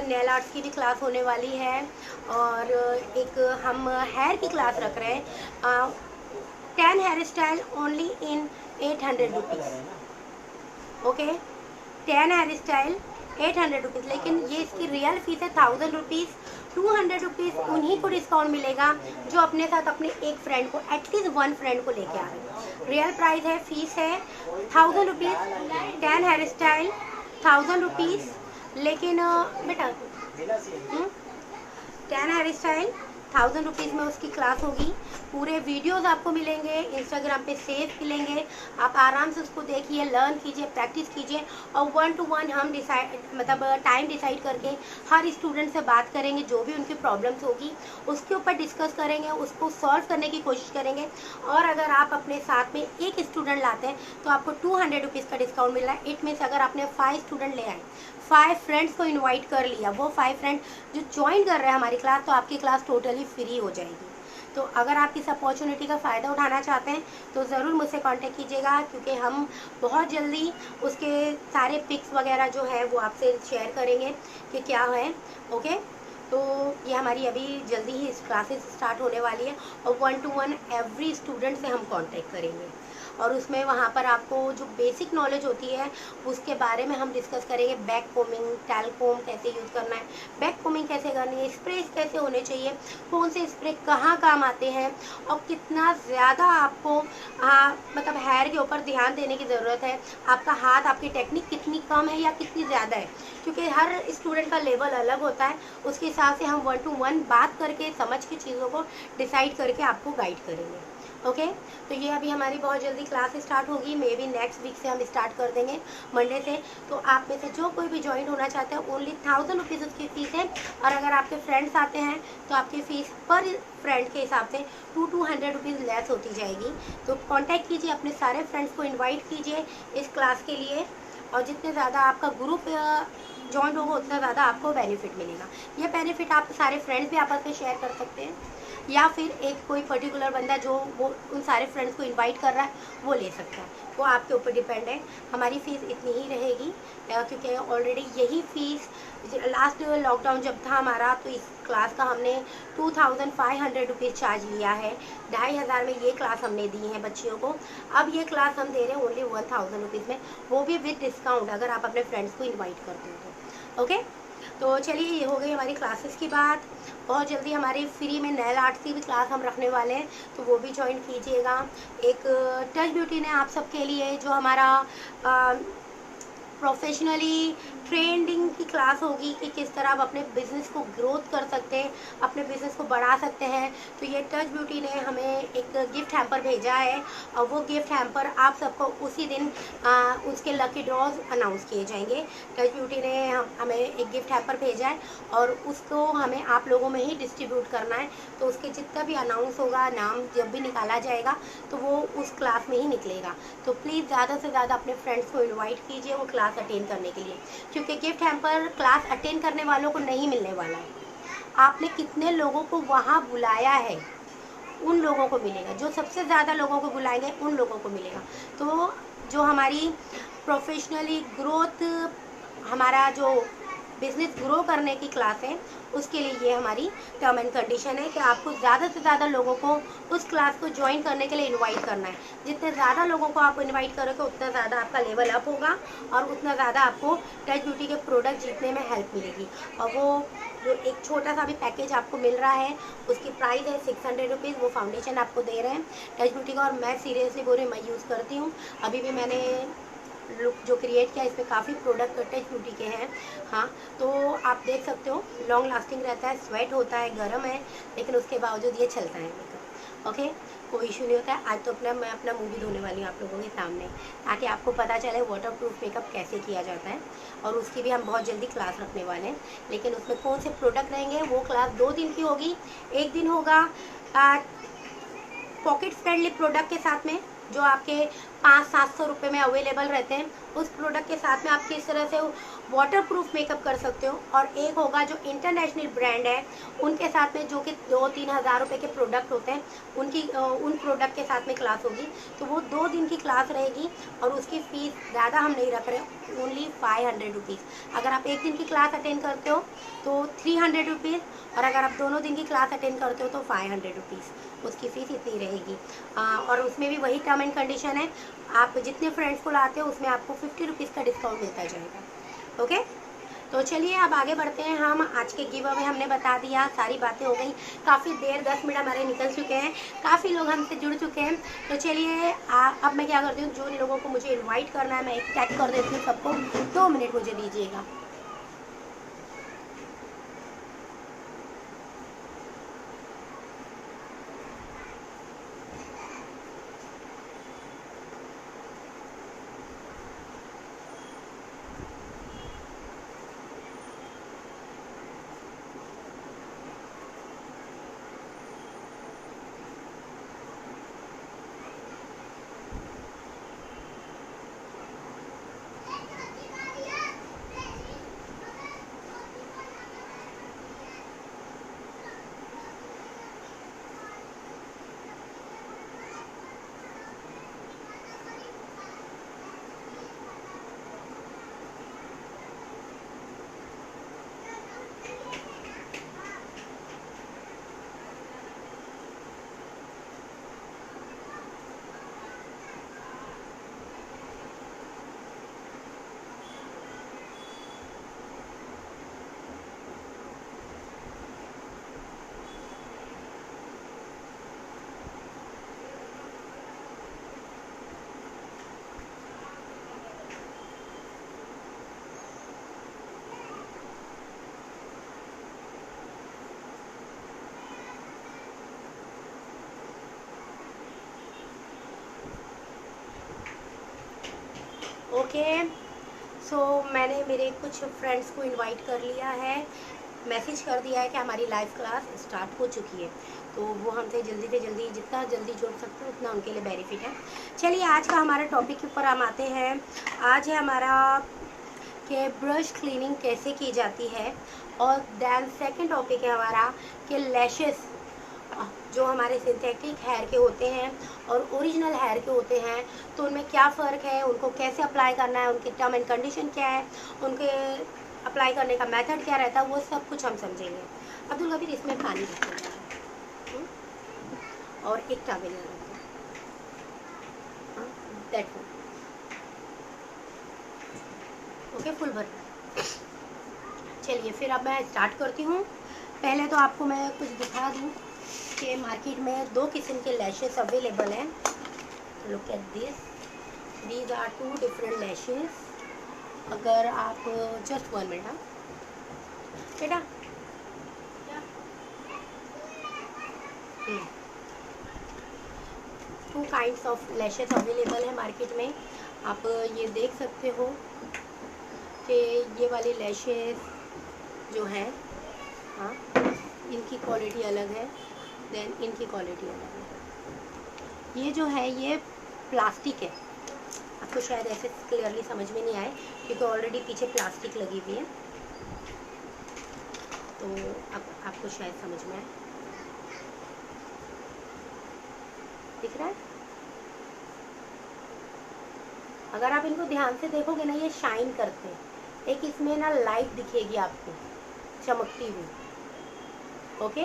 Nail arts की भी class होने वाली है, और एक हम हेयर की क्लास रख रहे हैं। 10 hair style only in 800 rupees. Okay, 10 hair style 800 rupees, लेकिन ये इसकी रियल फीस है 1000 रुपीज़। 200 रुपीज़ उन्हीं को डिस्काउंट मिलेगा जो अपने साथ अपने एक फ्रेंड को, एटलीस्ट वन फ्रेंड को लेके आ रहे हैं। रियल प्राइस है, फीस है 1000 रुपीज़। 10 हेयर स्टाइल 1000 रुपीज़, लेकिन बेटा 10 हेयर स्टाइल 1000 रुपीज़ में उसकी क्लास होगी। पूरे वीडियोस आपको मिलेंगे, इंस्टाग्राम पे सेव मिलेंगे, आप आराम से उसको देखिए, लर्न कीजिए, प्रैक्टिस कीजिए, और 1 to 1 हम टाइम डिसाइड करके हर स्टूडेंट से बात करेंगे, जो भी उनकी प्रॉब्लम्स होगी उसके ऊपर डिस्कस करेंगे, उसको सॉल्व करने की कोशिश करेंगे। और अगर आप अपने साथ में एक स्टूडेंट लाते हैं तो आपको 200 रुपीज़ का डिस्काउंट मिल रहा है। इट मीन्स अगर आपने 5 स्टूडेंट ले आए, 5 फ्रेंड्स को इन्वाइट कर लिया, वो 5 फ्रेंड जो ज्वाइन कर रहे हैं हमारी क्लास, तो आपकी क्लास टोटली फ्री हो जाएगी। तो अगर आप इस अपॉर्चुनिटी का फ़ायदा उठाना चाहते हैं तो ज़रूर मुझसे कांटेक्ट कीजिएगा, क्योंकि हम बहुत जल्दी उसके सारे पिक्स वगैरह जो है वो आपसे शेयर करेंगे कि क्या है। ओके, तो ये हमारी अभी जल्दी ही क्लासेस स्टार्ट होने वाली है, और 1 to 1 एवरी स्टूडेंट से हम कांटेक्ट करेंगे, और उसमें वहाँ पर आपको जो बेसिक नॉलेज होती है उसके बारे में हम डिस्कस करेंगे। बैक कोमिंग, टैल कोम कैसे यूज़ करना है, बैक कोमिंग कैसे करनी है, स्प्रे कैसे होने चाहिए, कौन से स्प्रे कहाँ काम आते हैं, और कितना ज़्यादा आपको मतलब हेयर के ऊपर ध्यान देने की ज़रूरत है। आपका हाथ, आपकी टेक्निक कितनी कम है या कितनी ज़्यादा है, क्योंकि हर स्टूडेंट का लेवल अलग होता है। उसके हिसाब से हम 1 to 1 बात करके, समझ के चीज़ों को डिसाइड करके आपको गाइड करेंगे। ओके, तो ये अभी हमारी बहुत जल्दी क्लास स्टार्ट होगी, मे बी नेक्स्ट वीक से हम स्टार्ट कर देंगे, मंडे से। तो आप में से जो कोई भी ज्वाइन होना चाहते हैं, ओनली 1000 रुपीज़ उसकी फ़ीस है, और अगर आपके फ्रेंड्स आते हैं तो आपकी फ़ीस पर फ्रेंड के हिसाब से 200 रुपीज़ लेस होती जाएगी। तो कांटेक्ट कीजिए, अपने सारे फ्रेंड्स को इन्वाइट कीजिए इस क्लास के लिए, और जितने ज़्यादा आपका ग्रुप ज्वाइन होगा उतना ज़्यादा आपको बेनिफिट मिलेगा। ये बेनिफिट आप सारे फ्रेंड्स भी आपस में शेयर कर सकते हैं, या फिर एक कोई पर्टिकुलर बंदा जो वो उन सारे फ्रेंड्स को इनवाइट कर रहा है वो ले सकता है, वो आपके ऊपर डिपेंड है। हमारी फ़ीस इतनी ही रहेगी, क्योंकि ऑलरेडी यही फ़ीस लास्ट लॉकडाउन जब था हमारा, तो इस क्लास का हमने 2500 रुपीज़ चार्ज लिया है। 2500 में ये क्लास हमने दी है बच्चियों को। अब ये क्लास हम दे रहे हैं ओनली 1000 रुपीज़ में, वो भी विद डिस्काउंट, अगर आप अपने फ्रेंड्स को इन्वाइट करते हो तो। ओके, तो चलिए, ये हो गई हमारी क्लासेस की बात। बहुत जल्दी हमारी फ्री में नेल आर्ट्स की भी क्लास हम रखने वाले हैं, तो वो भी ज्वाइन कीजिएगा। एक टच ब्यूटी ने आप सबके लिए जो हमारा प्रोफेशनली ट्रेंडिंग की क्लास होगी कि किस तरह आप अपने बिज़नेस को ग्रोथ कर सकते हैं, अपने बिज़नेस को बढ़ा सकते हैं। तो ये टच ब्यूटी ने हमें एक गिफ्ट हैम्पर भेजा है, और वो गिफ्ट हैम्पर आप सबको उसी दिन उसके लकी ड्रॉज अनाउंस किए जाएंगे। टच ब्यूटी ने हमें एक गिफ्ट हैम्पर भेजा है, और उसको हमें आप लोगों में ही डिस्ट्रीब्यूट करना है। तो उसके जितना भी अनाउंस होगा, नाम जब भी निकाला जाएगा, तो वो उस क्लास में ही निकलेगा। तो प्लीज़ ज़्यादा से ज़्यादा अपने फ्रेंड्स को इन्वाइट कीजिए वो क्लास अटेंड करने के लिए, क्योंकि गिफ्ट हैम्पर क्लास अटेंड करने वालों को नहीं मिलने वाला है। आपने कितने लोगों को वहाँ बुलाया है उन लोगों को मिलेगा, जो सबसे ज़्यादा लोगों को बुलाएंगे उन लोगों को मिलेगा। तो जो हमारी प्रोफेशनली ग्रोथ, हमारा जो बिज़नेस ग्रो करने की क्लास है, उसके लिए ये हमारी टर्म एंड कंडीशन है कि आपको ज़्यादा से ज़्यादा लोगों को उस क्लास को ज्वाइन करने के लिए इनवाइट करना है। जितने ज़्यादा लोगों को आप इनवाइट करोगे उतना ज़्यादा आपका लेवल अप होगा, और उतना ज़्यादा आपको टच ब्यूटी के प्रोडक्ट जीतने में हेल्प मिलेगी। और वो जो एक छोटा सा भी पैकेज आपको मिल रहा है, उसकी प्राइस है 600 रुपीज़। वो फाउंडेशन आपको दे रहे हैं टच ब्यूटी का, और मैं सीरियसली बोल रही हूँ, मैं यूज़ करती हूँ। अभी भी मैंने लुक जो क्रिएट किया, इसमें काफ़ी प्रोडक्ट टच ब्यूटी के हैं। हाँ, तो आप देख सकते हो, लॉन्ग लास्टिंग रहता है, स्वेट होता है, गर्म है, लेकिन उसके बावजूद ये चलता है मेकअप। ओके, कोई इशू नहीं होता है। आज तो मैं अपना मुँह भी धोने वाली हूँ आप लोगों के सामने, ताकि आपको पता चले वाटर प्रूफ मेकअप कैसे किया जाता है। और उसकी भी हम बहुत जल्दी क्लास रखने वाले हैं, लेकिन उसमें कौन से प्रोडक्ट रहेंगे वो क्लास 2 दिन की होगी। एक दिन होगा पॉकेट फ्रेंडली प्रोडक्ट के साथ में, जो आपके 500-700 रुपये में अवेलेबल रहते हैं, उस प्रोडक्ट के साथ में आप किस तरह से वाटर प्रूफ मेकअप कर सकते हो। और एक होगा जो इंटरनेशनल ब्रांड है उनके साथ में, जो कि 2-3 हज़ार रुपये के प्रोडक्ट होते हैं, उन प्रोडक्ट के साथ में क्लास होगी। तो वो 2 दिन की क्लास रहेगी और उसकी फ़ीस ज़्यादा हम नहीं रख रहे, ओनली 500 रुपीज़। अगर आप एक दिन की क्लास अटेंड करते हो तो 300 रुपीज़, और अगर आप दोनों दिन की क्लास अटेंड करते हो तो 500 रुपीज़ उसकी फ़ीस इतनी रहेगी। और उसमें भी वही टर्म एंड कंडीशन है, आप जितने फ्रेंड्स को लाते हो उसमें आपको 50 रुपीज़ का डिस्काउंट मिलता जाएगा। ओके, तो चलिए अब आगे बढ़ते हैं हम। आज के गिव अवे हमने बता दिया, सारी बातें हो गई, काफ़ी देर 10 मिनट हमारे निकल चुके हैं, काफ़ी लोग हमसे जुड़ चुके हैं। तो चलिए अब मैं क्या करती हूँ, जो लोगों को मुझे इनवाइट करना है मैं एक टैग कर देती हूँ सबको। 2 मिनट मुझे दीजिएगा। ओके, सो मैंने मेरे कुछ फ्रेंड्स को इनवाइट कर लिया है, मैसेज कर दिया है कि हमारी लाइव क्लास स्टार्ट हो चुकी है, तो वो हमसे जल्दी से जल्दी, जितना जल्दी जुड़ सकते हैं उतना उनके लिए बेनिफिट है। चलिए आज का हमारा टॉपिक के ऊपर हम आते हैं। आज है हमारा कि ब्रश क्लीनिंग कैसे की जाती है, और दैन सेकंड टॉपिक है हमारा कि लैशेस जो हमारे सिंथेटिक हेयर के होते हैं और ओरिजिनल हेयर के होते हैं, तो उनमें क्या फ़र्क है, उनको कैसे अप्लाई करना है, उनकी टर्म एंड कंडीशन क्या है, उनके अप्लाई करने का मेथड क्या रहता है, वो सब कुछ हम समझेंगे। अब्दुल कबीर इसमें पानी रखिएगा और एक टॉवेल रखिए, दैट वन। ओके, फुल भर। चलिए फिर अब मैं स्टार्ट करती हूँ। पहले तो आपको मैं कुछ दिखा दूँ कि मार्केट में 2 किस्म के लैशेस अवेलेबल हैं। Look at this, these are 2 different lashes. अगर आप जस्ट 1 मिनट, हाँ बेटा, 2 काइंड्स ऑफ लैशेस अवेलेबल है मार्केट में। आप ये देख सकते हो कि ये वाली लैशेस जो हैं, हाँ, इनकी क्वालिटी अलग है, देन इनकी क्वालिटी अलग है। ये जो है ये प्लास्टिक है, आपको शायद ऐसे क्लियरली समझ में नहीं आए क्योंकि ऑलरेडी पीछे प्लास्टिक लगी हुई है, तो अब आपको शायद समझ में आए। दिख रहा है? अगर आप इनको ध्यान से देखोगे ना, ये शाइन करते हैं, एक इसमें ना लाइट दिखेगी आपको चमकती हुई। ओके,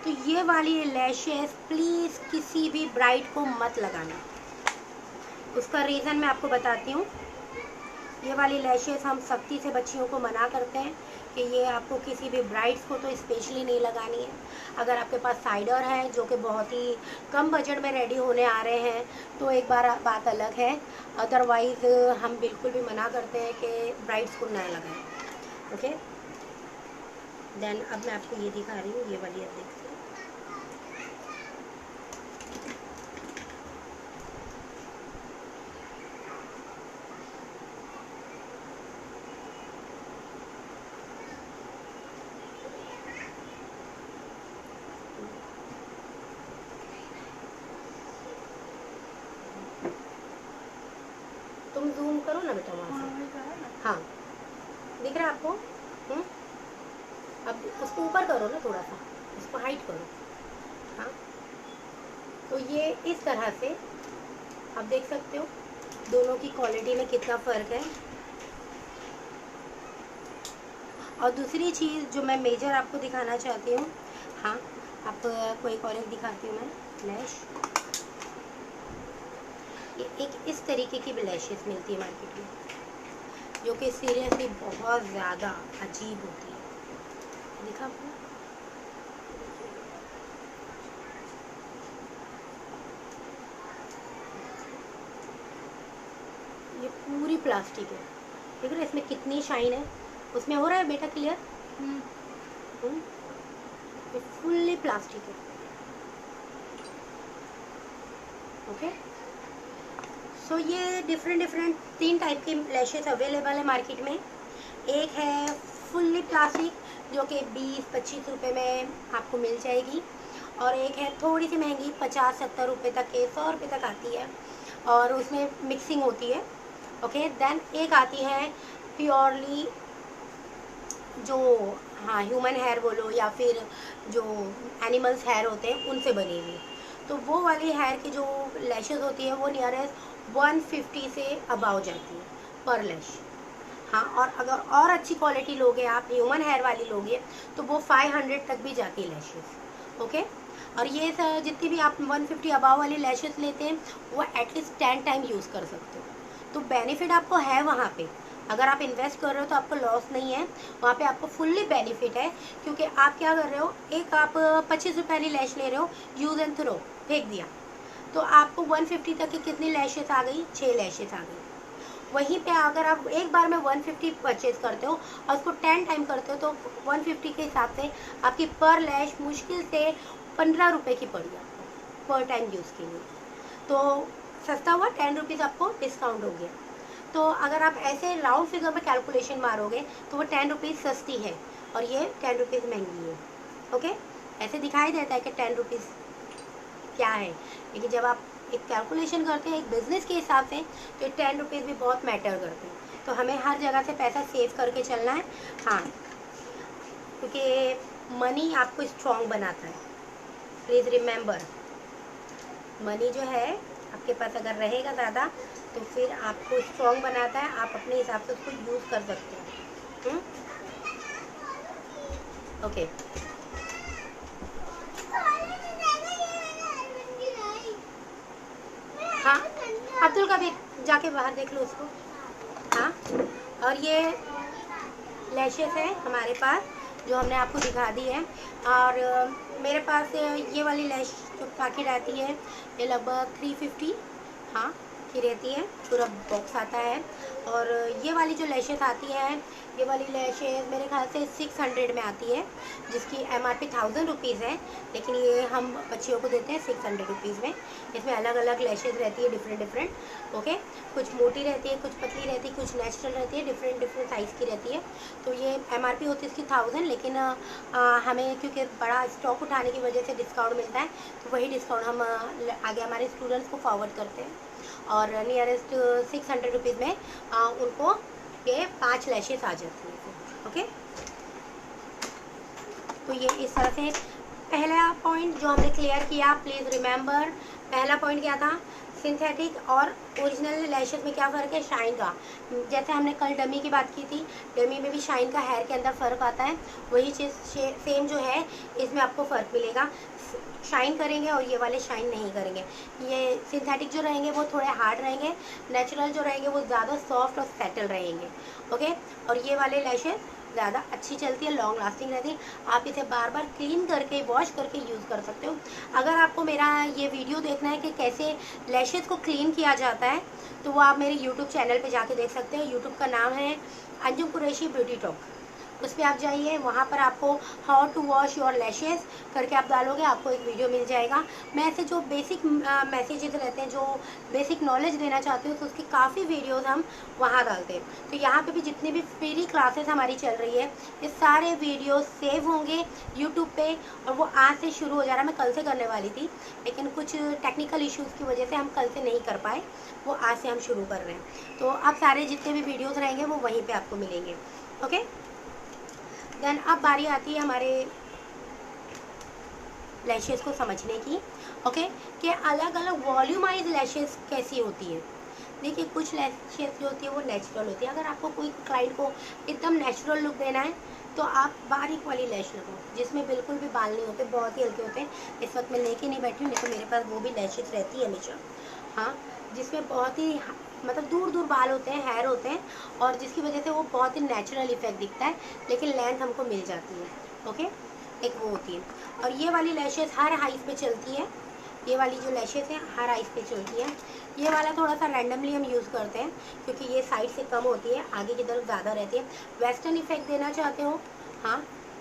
तो ये वाली लैशेस प्लीज़ किसी भी ब्राइड को मत लगाना। उसका रीज़न मैं आपको बताती हूँ। ये वाली लैशेस हम सख्ती से बच्चियों को मना करते हैं कि ये आपको किसी भी ब्राइड्स को तो स्पेशली नहीं लगानी है। अगर आपके पास साइडर है जो कि बहुत ही कम बजट में रेडी होने आ रहे हैं तो एक बार बात अलग है, अदरवाइज़ हम बिल्कुल भी मना करते हैं कि ब्राइड्स को ना लगाएं। ओके, देन अब मैं आपको ये दिखा रही हूँ, ये वाली आप देखते हैं। तुम जूम करो आपको। अब उसको ऊपर करो ना, थोड़ा सा इसको हाइट करो। हाँ, तो ये इस तरह से आप देख सकते हो दोनों की क्वालिटी में कितना फ़र्क है। और दूसरी चीज़ जो मैं मेजर आपको दिखाना चाहती हूँ, हाँ आपको एक और एक दिखाती हूँ मैं लैश। ये एक इस तरीके की भी लैशेस मिलती है मार्केट में, जो कि सीरियसली बहुत ज़्यादा अजीब होती है। दिखा आपको, ये पूरी प्लास्टिक है, देख रहे हैं इसमें कितनी शाइन है। उसमें हो रहा है बेटा क्लियर? ये फुल्ली प्लास्टिक है। ओके, सो ये डिफरेंट 3 टाइप की लैशेस अवेलेबल है मार्केट में। एक है फुल्ली प्लास्टिक जो कि 20-25 रुपये में आपको मिल जाएगी, और एक है थोड़ी सी महंगी 50-70 रुपये तक के 100 रुपये तक आती है, और उसमें मिक्सिंग होती है। ओके, देन एक आती है प्योरली जो, हाँ ह्यूमन हेयर बोलो या फिर जो एनिमल्स हेयर होते हैं उनसे बनी हुई। तो वो वाली हेयर की जो लैशेस होती है वो नियरेस्ट 150 से अबाव जाती है पर लैश। हाँ, और अगर और अच्छी क्वालिटी लोगे आप, ह्यूमन हेयर वाली लोगे, तो वो 500 तक भी जाती है लैशेस। ओके, और ये जितनी भी आप 150 अबाव वाली लैशेस लेते हैं वो एटलीस्ट 10 टाइम यूज़ कर सकते हो। तो बेनिफिट आपको है वहाँ पे, अगर आप इन्वेस्ट कर रहे हो तो आपको लॉस नहीं है, वहाँ पे आपको फुल्ली बेनिफिट है। क्योंकि आप क्या कर रहे हो, एक आप 25 रुपये वाली लैश ले रहे हो, यूज़ एंड थ्रो फेंक दिया, तो आपको 150 तक की कितनी लैशेस आ गई? 6 लैशेस आ गई। वहीं पे अगर आप एक बार में 150 परचेज करते हो और उसको 10 टाइम करते हो तो 150 के हिसाब से आपकी पर लैश मुश्किल से 15 रुपये की पड़ी आपको पर टाइम यूज़ के लिए। तो सस्ता हुआ, 10 रुपीज़ आपको डिस्काउंट हो गया। तो अगर आप ऐसे राउंड फिगर में कैलकुलेशन मारोगे तो वो 10 रुपीज़ सस्ती है और ये 10 रुपीज़ महंगी है। ओके, ऐसे दिखाई देता है कि 10 रुपीज़ क्या है, लेकिन जब आप एक कैलकुलेशन करते हैं एक बिज़नेस के हिसाब से तो 10 रुपीज़ भी बहुत मैटर करते हैं। तो हमें हर जगह से पैसा सेव करके चलना है। हाँ, क्योंकि मनी आपको स्ट्रॉन्ग बनाता है। प्लीज़ रिमेंबर, मनी जो है आपके पास अगर रहेगा ज़्यादा तो फिर आपको स्ट्रॉन्ग बनाता है, आप अपने हिसाब से उसको यूज़ कर सकते हैं। ओके, हाँ अब्दुल का भी जाके बाहर देख लो उसको। हाँ, और ये लैशेस है हमारे पास जो हमने आपको दिखा दी है। और मेरे पास ये वाली लैश जो पैकेट आती है ये लगभग 350 हाँ की रहती है, पूरा बॉक्स आता है। और ये वाली जो लैशेस आती हैं, ये वाली लैशेस मेरे ख्याल से 600 में आती है, जिसकी MRP 1000 रुपीज़ है, लेकिन ये हम बच्चियों को देते हैं 600 रुपीज़ में। इसमें अलग अलग लैशेस रहती है, डिफरेंट। ओके, कुछ मोटी रहती है, कुछ पतली रहती है, कुछ नेचुरल रहती है, डिफरेंट साइज़ की रहती है। तो ये MRP होती है इसकी 1000, लेकिन हमें क्योंकि बड़ा स्टॉक उठाने की वजह से डिस्काउंट मिलता है, तो वही डिस्काउंट हम आगे हमारे स्टूडेंट्स को फॉरवर्ड करते हैं। और नियरेस्ट 600 रुपीज़ में उनको ये 5 लैशेस आ जाती है। ओके, तो ये इस तरह से पहला पॉइंट जो हमने क्लियर किया, प्लीज़ रिमेंबर, पहला पॉइंट क्या था? सिंथेटिक और ओरिजिनल लैशेस में क्या फ़र्क है? शाइन का। जैसे हमने कल डमी की बात की थी, डमी में भी शाइन का हेयर के अंदर फ़र्क आता है, वही चीज़ सेम जो है इसमें आपको फ़र्क मिलेगा। शाइन करेंगे और ये वाले शाइन नहीं करेंगे। ये सिंथेटिक जो रहेंगे वो थोड़े हार्ड रहेंगे, नेचुरल जो रहेंगे वो ज़्यादा सॉफ्ट और सेटल रहेंगे। ओके, और ये वाले लैशेस ज़्यादा अच्छी चलती है, लॉन्ग लास्टिंग रहती है। आप इसे बार बार क्लीन करके वॉश करके यूज़ कर सकते हो। अगर आपको मेरा ये वीडियो देखना है कि कैसे लैशेस को क्लीन किया जाता है, तो वो आप मेरे यूट्यूब चैनल पे जाके देख सकते हो। यूट्यूब का नाम है अंजुम कुरैशी ब्यूटी टॉक। उस पर आप जाइए, वहाँ पर आपको how to wash your lashes करके आप डालोगे, आपको एक वीडियो मिल जाएगा। मैं ऐसे जो बेसिक मैसेजेस रहते हैं, जो बेसिक नॉलेज देना चाहती हूँ, तो उसकी काफ़ी वीडियोस हम वहाँ डालते हैं। तो यहाँ पे भी जितनी भी फ्री क्लासेस हमारी चल रही है, ये सारे वीडियोस सेव होंगे यूट्यूब पे, और वो आज से शुरू हो जा रहा है। मैं कल से करने वाली थी, लेकिन कुछ टेक्निकल इश्यूज़ की वजह से हम कल से नहीं कर पाए, वो आज से हम शुरू कर रहे हैं। तो अब सारे जितने भी वीडियोज़ रहेंगे वो वहीं पर आपको मिलेंगे। ओके। देन अब बारी आती है हमारे लैशेस को समझने की, ओके, कि अलग अलग वॉल्यूमाइज लैशेस कैसी होती है। देखिए कुछ लैशेस जो होती है वो नेचुरल होती है। अगर आपको कोई क्लाइंट को एकदम नेचुरल लुक देना है तो आप बारीक वाली लैश लगाओ जिसमें बिल्कुल भी बाल नहीं होते, बहुत ही हल्के होते हैं। इस वक्त मैं लेके नहीं बैठी हूँ, नहीं तो मेरे पास वो भी लैशेस रहती है हमेशा, हाँ, जिसमें बहुत ही मतलब दूर दूर बाल होते हैं, हेयर होते हैं, और जिसकी वजह से वो बहुत ही नेचुरल इफेक्ट दिखता है, लेकिन लेंथ हमको मिल जाती है, ओके, एक वो होती है। और ये वाली लैशेस हर हाइट पे चलती है, ये वाली जो लैशेस हैं हर हाइट पे चलती है। ये वाला थोड़ा सा रैंडमली हम यूज़ करते हैं क्योंकि ये साइड से कम होती है, आगे की तरफ ज़्यादा रहती है। वेस्टर्न इफेक्ट देना चाहते हो, हाँ,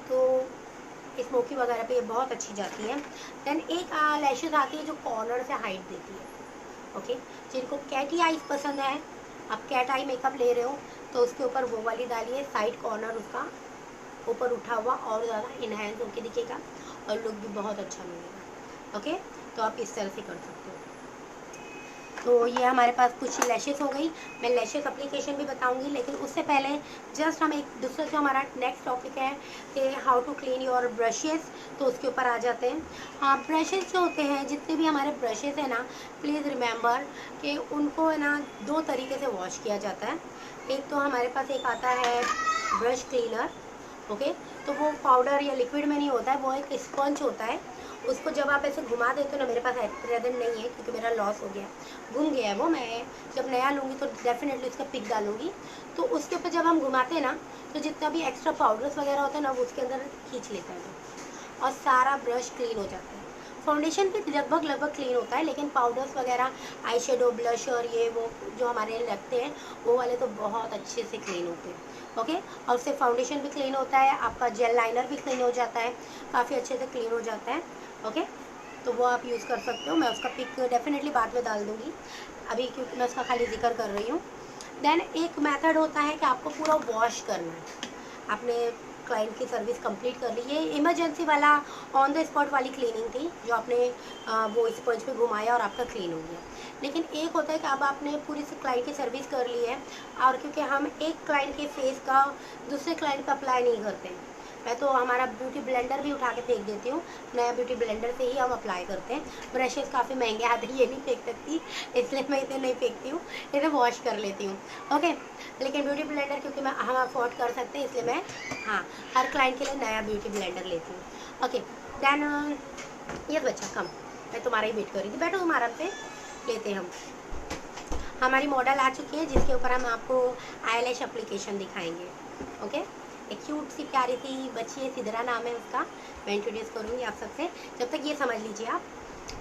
तो स्मोकी वगैरह पे ये बहुत अच्छी जाती है। देन एक लैशेस आती है जो कॉर्नर से हाइट देती है, ओके, जिनको कैटी आईज पसंद है, आप कैट आई मेकअप ले रहे हो तो उसके ऊपर वो वाली डालिए, साइड कॉर्नर उसका ऊपर उठा हुआ और ज़्यादा इनहेंस होके दिखेगा और लुक भी बहुत अच्छा मिलेगा, ओके। तो आप इस तरह से कर सकते हो। तो ये हमारे पास कुछ लैशेस हो गई, मैं लैशेस एप्लीकेशन भी बताऊंगी, लेकिन उससे पहले जस्ट हम एक दूसरा जो हमारा नेक्स्ट टॉपिक है कि how to clean your brushes, तो उसके ऊपर आ जाते हैं। हाँ, ब्रशेस जो होते हैं, जितने भी हमारे ब्रशेस हैं ना, प्लीज़ रिमेंबर कि उनको है ना 2 तरीके से वॉश किया जाता है। एक तो हमारे पास एक आता है ब्रश क्लीनर, ओके, तो वो पाउडर या लिक्विड में नहीं होता है, वो एक स्पंज होता है। उसको जब आप ऐसे घुमा देते हो ना, मेरे पास प्रेजेंट नहीं है क्योंकि मेरा लॉस हो गया, घूम गया है वो, मैं जब नया लूँगी तो डेफिनेटली उसका पिक डालूंगी। तो उसके ऊपर जब हम घुमाते हैं ना तो जितना भी एक्स्ट्रा पाउडर्स वगैरह होता है ना वो उसके अंदर खींच लेता है और सारा ब्रश क्लीन हो जाता है। फाउंडेशन भी लगभग क्लीन होता है, लेकिन पाउडर्स वगैरह, आई शेडो, ब्लशर, ये वो जो हमारे लगते हैं वो वाले तो बहुत अच्छे से क्लीन होते हैं, ओके। और उससे फाउंडेशन भी क्लीन होता है, आपका जेल लाइनर भी क्लीन हो जाता है, काफ़ी अच्छे से क्लीन हो जाता है, ओके। तो वो आप यूज़ कर सकते हो, मैं उसका पिक डेफिनेटली बाद में डाल दूँगी, अभी क्योंकि मैं उसका खाली जिक्र कर रही हूँ। देन एक मेथड होता है कि आपको पूरा वॉश करना है। आपने क्लाइंट की सर्विस कंप्लीट कर ली, ये इमरजेंसी वाला ऑन द स्पॉट वाली क्लीनिंग थी जो आपने वो स्पंज पे घुमाया और आपका क्लीन हो गया। लेकिन एक होता है कि अब आपने पूरी क्लाइंट की सर्विस कर ली है, और क्योंकि हम एक क्लाइंट के फेस का दूसरे क्लाइंट पर अप्लाई नहीं करते हैं, मैं तो हमारा ब्यूटी ब्लेंडर भी उठा के फेंक देती हूँ, नया ब्यूटी ब्लेंडर से ही हम अप्लाई करते हैं। ब्रशेस काफ़ी महंगे आते हैं, ये नहीं फेंक सकती, इसलिए मैं इसे नहीं फेंकती हूँ, इसे वॉश कर लेती हूँ, ओके। लेकिन ब्यूटी ब्लेंडर क्योंकि मैं हम अफोर्ड कर सकते हैं, इसलिए मैं, हाँ, हर क्लाइंट के लिए नया ब्यूटी ब्लेंडर लेती हूँ, ओके। देन ये बच्चा कम, मैं तुम्हारा ही वेट कर रही थी, बैठो तुम आराम से, लेते हैं हम। हमारी मॉडल आ चुकी है जिसके ऊपर हम आपको आईलैश एप्लीकेशन दिखाएंगे, ओके। एक क्यूट सी प्यारी सी बच्ची है, सिदरा नाम है उसका, मैं इंट्रोड्यूस करूँगी आप सबसे। जब तक ये समझ लीजिए आप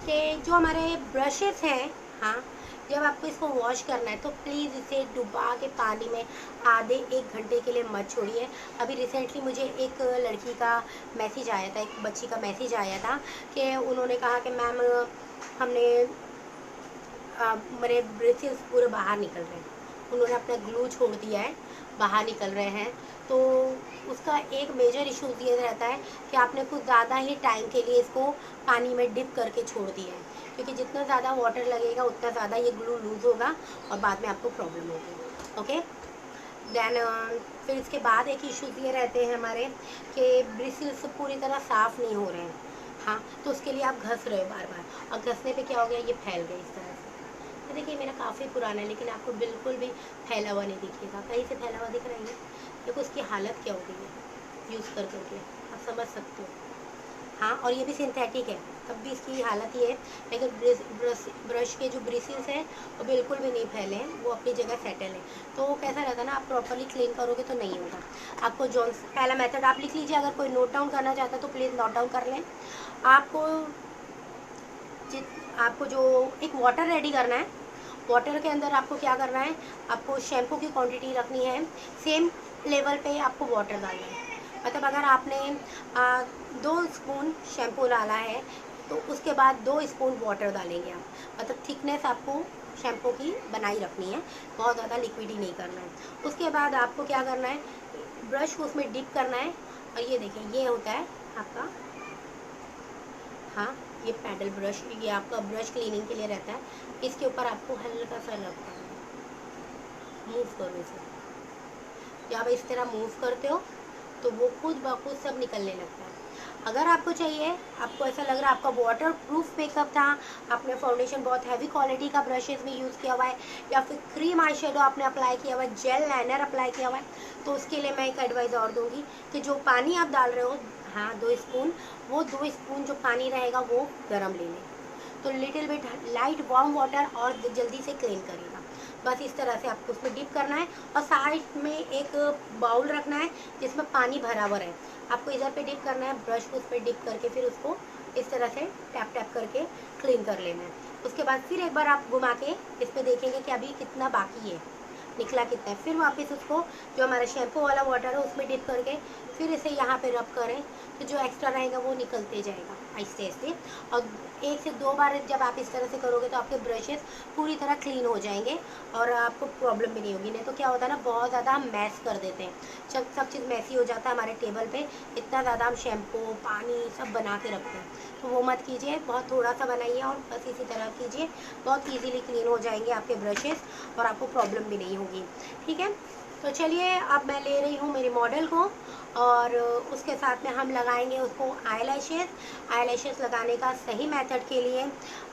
कि जो हमारे ब्रशेस हैं, हाँ, जब आपको इसको वॉश करना है तो प्लीज़ इसे डुबा के पानी में आधे 1 घंटे के लिए मत छोड़िए। अभी रिसेंटली मुझे एक लड़की का मैसेज आया था, एक बच्ची का मैसेज आया था कि उन्होंने कहा कि मैम हमने मेरे ब्रेसेस पूरे बाहर निकल रहे हैं, उन्होंने अपना ग्लू छोड़ दिया है, बाहर निकल रहे हैं। तो उसका एक मेजर इशू ये रहता है कि आपने कुछ ज़्यादा ही टाइम के लिए इसको पानी में डिप करके छोड़ दिया है, क्योंकि जितना ज़्यादा वाटर लगेगा उतना ज़्यादा ये ग्लू लूज़ होगा और बाद में आपको प्रॉब्लम होगी, ओके। देन फिर इसके बाद एक इशूज़ ये रहते हैं हमारे कि ब्रिसल्स पूरी तरह साफ़ नहीं हो रहे हैं, हाँ, तो उसके लिए आप घस रहे हो बार बार, और घसने पे क्या हो गया, ये फैल गए इस तरह से। तो देखिए मेरा काफ़ी पुराना है, लेकिन आपको बिल्कुल भी फैला हुआ नहीं दिखेगा, कहीं से फैला हुआ दिख रहा है, देखो उसकी हालत क्या हो गई है यूज़ कर करके, आप समझ सकते हो, हाँ। और ये भी सिंथेटिक है, तब भी इसकी हालत ये है, लेकिन ब्रश के जो ब्रिसल्स हैं वो बिल्कुल भी नहीं फैले हैं, वो अपनी जगह सेटल है। तो कैसा रहता है ना, आप प्रॉपरली क्लीन करोगे तो नहीं होगा। आपको पहला मेथड आप लिख लीजिए, अगर कोई नोट डाउन करना चाहता है तो प्लीज़ नोट डाउन कर लें। आपको जो एक वाटर रेडी करना है, वाटर के अंदर आपको क्या करना है, आपको शैम्पू की क्वांटिटी रखनी है, सेम लेवल पे आपको वाटर डालना है। मतलब अगर आपने 2 स्पून शैम्पू डाला है तो उसके बाद 2 स्पून वाटर डालेंगे आप, मतलब थिकनेस आपको शैम्पू की बनाई रखनी है, बहुत ज़्यादा लिक्विड ही नहीं करना है। उसके बाद आपको क्या करना है, ब्रश को उसमें डिप करना है, और ये देखिए ये होता है आपका, हाँ, ये पैडल ब्रश, ये आपका ब्रश क्लीनिंग के लिए रहता है। इसके ऊपर आपको हल्का सा रब करना है, मूव करो इसे, जब आप इस तरह मूव करते हो तो वो खुद ब खुद सब निकलने लगता है। अगर आपको चाहिए, आपको ऐसा लग रहा है आपका वाटर प्रूफ मेकअप था, आपने फाउंडेशन बहुत हैवी क्वालिटी का ब्रशेज़ में यूज़ किया हुआ है, या फिर क्रीम आई शेडो आपने अप्लाई किया हुआ है, जेल लाइनर अप्लाई किया हुआ है, तो उसके लिए मैं एक एडवाइस और दूंगी कि जो पानी आप डाल रहे हो, हाँ 2 स्पून, वो 2 स्पून जो पानी रहेगा वो गर्म ले लें, तो little bit light warm water और जल्दी से क्लीन करेगा। बस इस तरह से आपको उसमें डिप करना है और साइड में एक बाउल रखना है जिसमें पानी भरा हुआ है। आपको इधर पे डिप करना है, ब्रश को उस पर डिप करके फिर उसको इस तरह से टैप टैप करके क्लीन कर लेना है। उसके बाद फिर एक बार आप घुमा के इस पर देखेंगे कि अभी कितना बाकी है, निकला कितना है। फिर वापस उसको जो हमारा शैम्पू वाला वाटर है उसमें डिप करके फिर इसे यहाँ पे रब करें, तो जो एक्स्ट्रा रहेगा वो निकलते जाएगा आहिस्ते आहिस्ते। और 1 से 2 बार जब आप इस तरह से करोगे तो आपके ब्रशेस पूरी तरह क्लीन हो जाएंगे और आपको प्रॉब्लम भी नहीं होगी। नहीं तो क्या होता है ना, बहुत ज़्यादा हम मैस कर देते हैं, सब चीज़ मैसी हो जाता है हमारे टेबल पे, इतना ज़्यादा हम शैम्पू पानी सब बना के रखते हैं, तो वो मत कीजिए, बहुत थोड़ा सा बनाइए और बस इसी तरह कीजिए, बहुत ईजीली क्लीन हो जाएंगे आपके ब्रशेस और आपको प्रॉब्लम भी नहीं होगी। ठीक है, तो चलिए अब मैं ले रही हूँ मेरी मॉडल को और उसके साथ में हम लगाएंगे उसको आईलैशेस लगाने का सही मेथड के लिए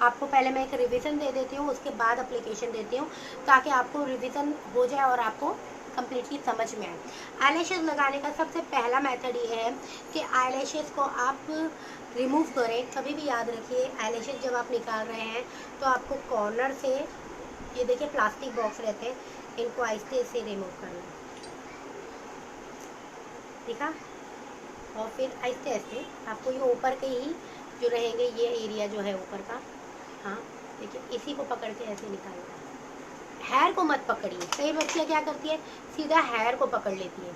आपको पहले मैं एक रिवीजन दे देती हूँ, उसके बाद एप्लीकेशन देती हूँ, ताकि आपको रिवीजन हो जाए और आपको कम्प्लीटली समझ में आए। आईलैशेस लगाने का सबसे पहला मेथड ये है कि आईलैशेस को आप रिमूव करें। कभी भी याद रखिए, आईलैशेस जब आप निकाल रहे हैं तो आपको कॉर्नर से, ये देखिए प्लास्टिक बॉक्स रहते हैं, इनको आहिस्ते से रिमूव करना है, देखा, और फिर आहिस्ते आहिस्ते आपको ये ऊपर के ही जो रहेंगे, ये एरिया जो है ऊपर का, हाँ देखिए, इसी को पकड़ के ऐसे निकालना है। हेयर को मत पकड़िए, कई बच्चियाँ क्या करती है सीधा हेयर को पकड़ लेती है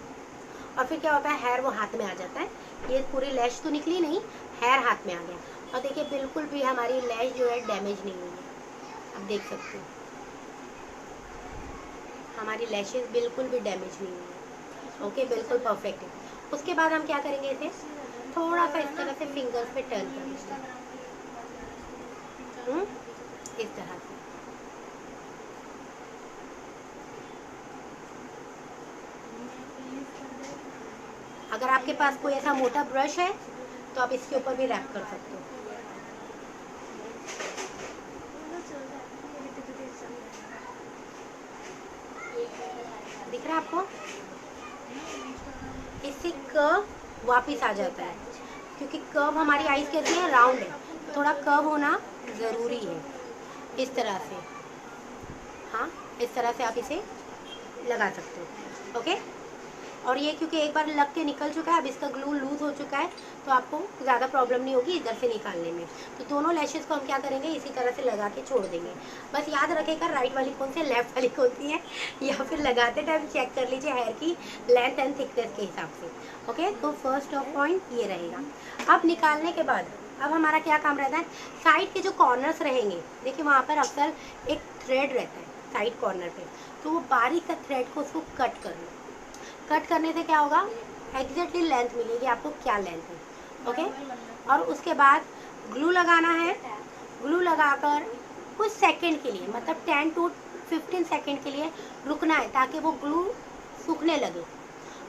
और फिर क्या होता है हेयर वो हाथ में आ जाता है, ये पूरी लैश तो निकली नहीं, हेयर हाथ में आ गया। और देखिए बिल्कुल भी हमारी लैश जो है डैमेज नहीं हुई है, आप देख सकते हो हमारी लैशेस बिल्कुल भी डैमेज नहीं हुई है। ओके, बिल्कुल परफेक्ट है। उसके बाद हम क्या करेंगे, इसे थोड़ा सा इस तरह से फिंगर्स पे टर्न कर देंगे, इस तरह से। अगर आपके पास कोई ऐसा मोटा ब्रश है तो आप इसके ऊपर भी रैप कर सकते हो। दिख रहा है आपको, इससे कर्व वापस आ जाता है, क्योंकि कर्व हमारी आईज कैसी है, राउंड है, थोड़ा कर्व होना ज़रूरी है। इस तरह से, हाँ इस तरह से आप इसे लगा सकते हो। ओके, और ये क्योंकि एक बार लग के निकल चुका है, अब इसका ग्लू लूज हो चुका है, तो आपको ज़्यादा प्रॉब्लम नहीं होगी इधर से निकालने में। तो दोनों लैशेस को हम क्या करेंगे, इसी तरह से लगा के छोड़ देंगे। बस याद रखेगा राइट वाली कौन सी है, लेफ्ट वाली कौन सी है, या फिर लगाते टाइम चेक कर लीजिए हेयर की लेंथ एंड थिकनेस के हिसाब से। ओके, तो फर्स्ट ऑफ पॉइंट ये रहेगा। अब निकालने के बाद अब हमारा क्या काम रहता है, साइड के जो कॉर्नर्स रहेंगे, देखिए वहाँ पर अक्सर एक थ्रेड रहता है साइड कॉर्नर पे, तो वो बारीक का थ्रेड को उसको कट करना। कट करने से क्या होगा, एग्जैक्टली लेंथ मिलेगी आपको, क्या लेंथ है। ओके, और उसके बाद ग्लू लगाना है। ग्लू लगाकर कुछ सेकंड के लिए, मतलब 10 to 15 सेकंड के लिए रुकना है, ताकि वो ग्लू सूखने लगे,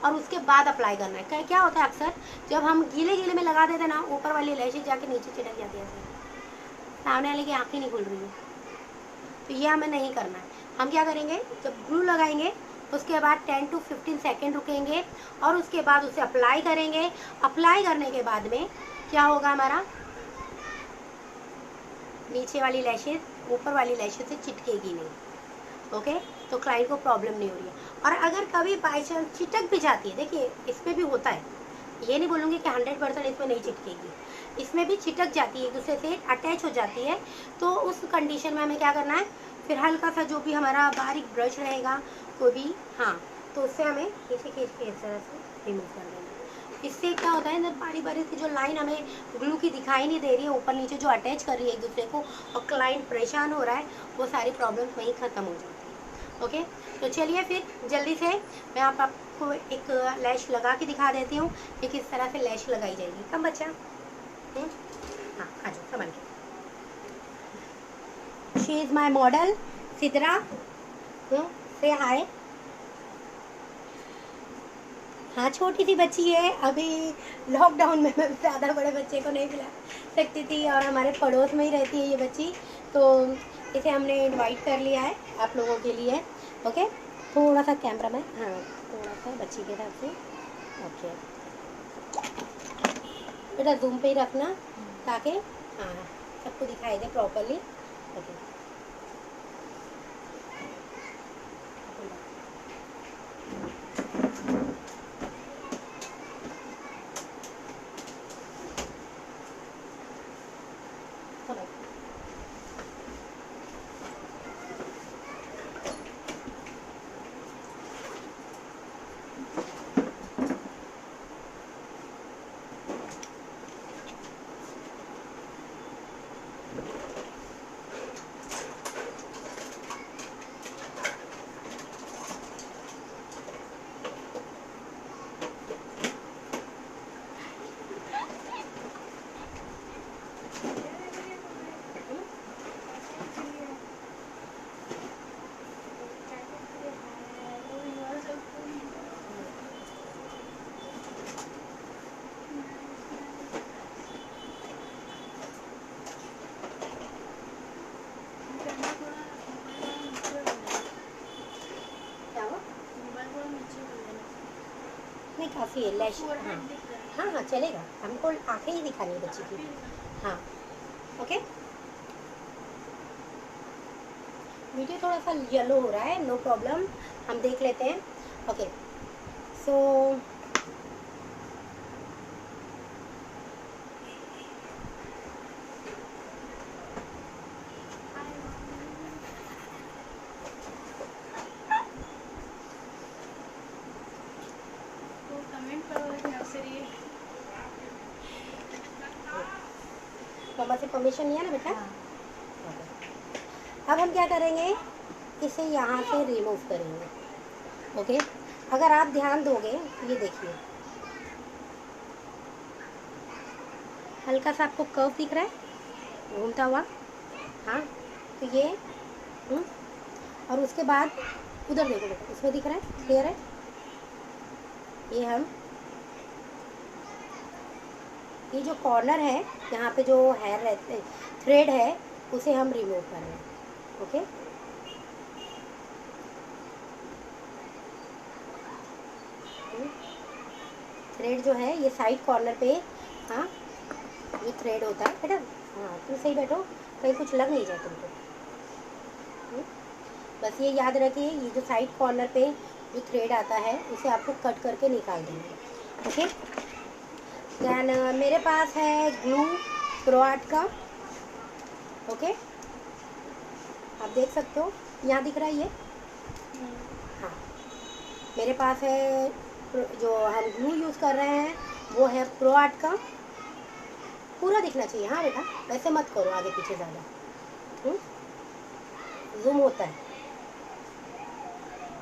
और उसके बाद अप्लाई करना है। क्या होता है अक्सर जब हम गीले गीले में लगा देते हैं ना, ऊपर वाली लैशेज जाके नीचे चिटक जाती है, सामने वाले की आँखें नहीं खुल रही है, तो ये हमें नहीं करना है। हम क्या करेंगे, जब ग्लू लगाएंगे उसके बाद 10 to 15 सेकेंड रुकेंगे और उसके बाद उसे अप्लाई करेंगे। अप्लाई करने के बाद में क्या होगा, हमारा नीचे वाली लैशेज ऊपर वाली लैशेज से चिटकेगी नहीं। ओके, तो क्लाइंट को प्रॉब्लम नहीं हो रही है। और अगर कभी बाई चांस चिटक भी जाती है, देखिए इसमें भी होता है, ये नहीं बोलूँगी कि 100% इसमें नहीं चिटकेगी, इसमें भी चिटक जाती है, एक दूसरे से अटैच हो जाती है। तो उस कंडीशन में हमें क्या करना है, फिर हल्का सा जो भी हमारा बारीक ब्रश रहेगा कोई भी, हाँ, तो उससे हमें नीचे खींच के इस तरह से रिमूव कर देना। इससे क्या होता है, जब बारी बारी की जो लाइन हमें ग्लू की दिखाई नहीं दे रही है, ऊपर नीचे जो अटैच कर रही है एक दूसरे को, और क्लाइंट परेशान हो रहा है, वो सारी प्रॉब्लम्स वहीं ख़त्म हो जाती है। ओके, तो चलिए फिर जल्दी से मैं आपको एक लैश लगा के दिखा देती हूँ कि किस तरह से लैश लगाई जाएगी। कम बच्चा, हाँ आ जाओ संभल के। She is my model Sidra, से हाय। हाँ छोटी सी बच्ची है, अभी लॉकडाउन में मैं ज़्यादा बड़े बच्चे को नहीं खिला सकती थी, और हमारे पड़ोस में ही रहती है ये बच्ची, तो इसे हमने इनवाइट कर लिया है आप लोगों के लिए। ओके, थोड़ा सा कैमरा में, हाँ थोड़ा सा बच्ची के तरफ से। ओके बेटा जूम पे ही रखना ताकि हाँ सबको दिखाई दे प्रॉपरली। ओके नहीं काफ़ी है लैश, हाँ हाँ हाँ चलेगा, हमको आंखें ही दिखानी है बच्ची की। हाँ ओके, वीडियो थोड़ा सा येलो हो रहा है, नो प्रॉब्लम, हम देख लेते हैं। ओके सो मम्मा से परमिशन लिया ना बेटा। अब हम क्या करेंगे, इसे यहाँ से रिमूव करेंगे। ओके, अगर आप ध्यान दोगे तो ये देखिए हल्का सा आपको कर्व दिख रहा है घूमता हुआ, हाँ तो ये और उसके बाद उधर देखो बेटा, इसमें दिख रहा है, क्लियर है। ये हम ये जो कॉर्नर है यहाँ पे जो हेयर रहते थ्रेड है उसे हम रिमूव कर रहे हैं। ओके थ्रेड जो है ये साइड कॉर्नर पे, हाँ ये थ्रेड होता है बेटा, हाँ तुम सही बैठो, कहीं कुछ लग नहीं जाए तुमको। बस ये याद रखिए, ये जो साइड कॉर्नर पे जो थ्रेड आता है उसे आपको कट करके निकाल देंगे। ओके देन मेरे पास है ग्लू क्रोआट का। ओके आप देख सकते हो यहाँ दिख रहा है ये, हाँ मेरे पास है जो हम ग्लू यूज़ कर रहे हैं वो है क्रोआट का, पूरा दिखना चाहिए हाँ बेटा, वैसे मत करो आगे पीछे ज़्यादा, जूम होता है।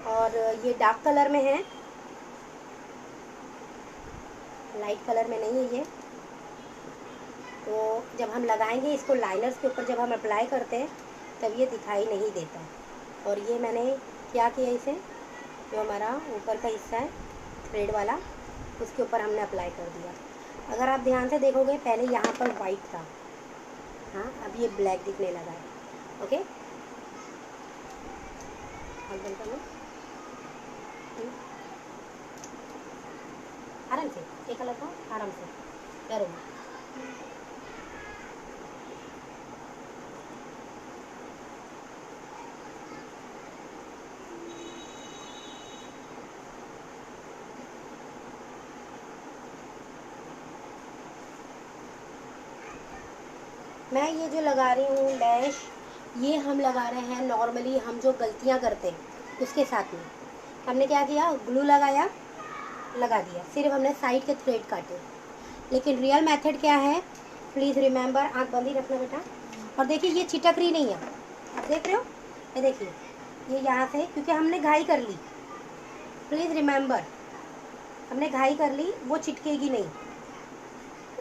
और ये डार्क कलर में है, लाइट कलर में नहीं है ये, तो जब हम लगाएंगे इसको लाइनर्स के ऊपर, जब हम अप्लाई करते हैं तब ये दिखाई नहीं देता। और ये मैंने क्या किया, इसे जो हमारा ऊपर का हिस्सा है थ्रेड वाला उसके ऊपर हमने अप्लाई कर दिया। अगर आप ध्यान से देखोगे पहले यहाँ पर वाइट था, हाँ अब ये ब्लैक दिखने लगा है। ओके आराम से एक अलग था, आराम से डरो। मैं ये जो लगा रही हूँ डैश, ये हम लगा रहे हैं नॉर्मली हम जो गलतियाँ करते हैं उसके साथ में। हमने क्या किया, ग्लू लगाया, लगा दिया, सिर्फ हमने साइड के थ्रेड काटे। लेकिन रियल मेथड क्या है, प्लीज़ रिमेंबर, आँख बंद ही रखना बेटा। और देखिए ये चिटक रही नहीं है, आप देख रहे हो, ये देखिए ये यहाँ से, क्योंकि हमने घाई कर ली, प्लीज़ रिमेंबर हमने घाई कर ली, वो चिटकेगी नहीं।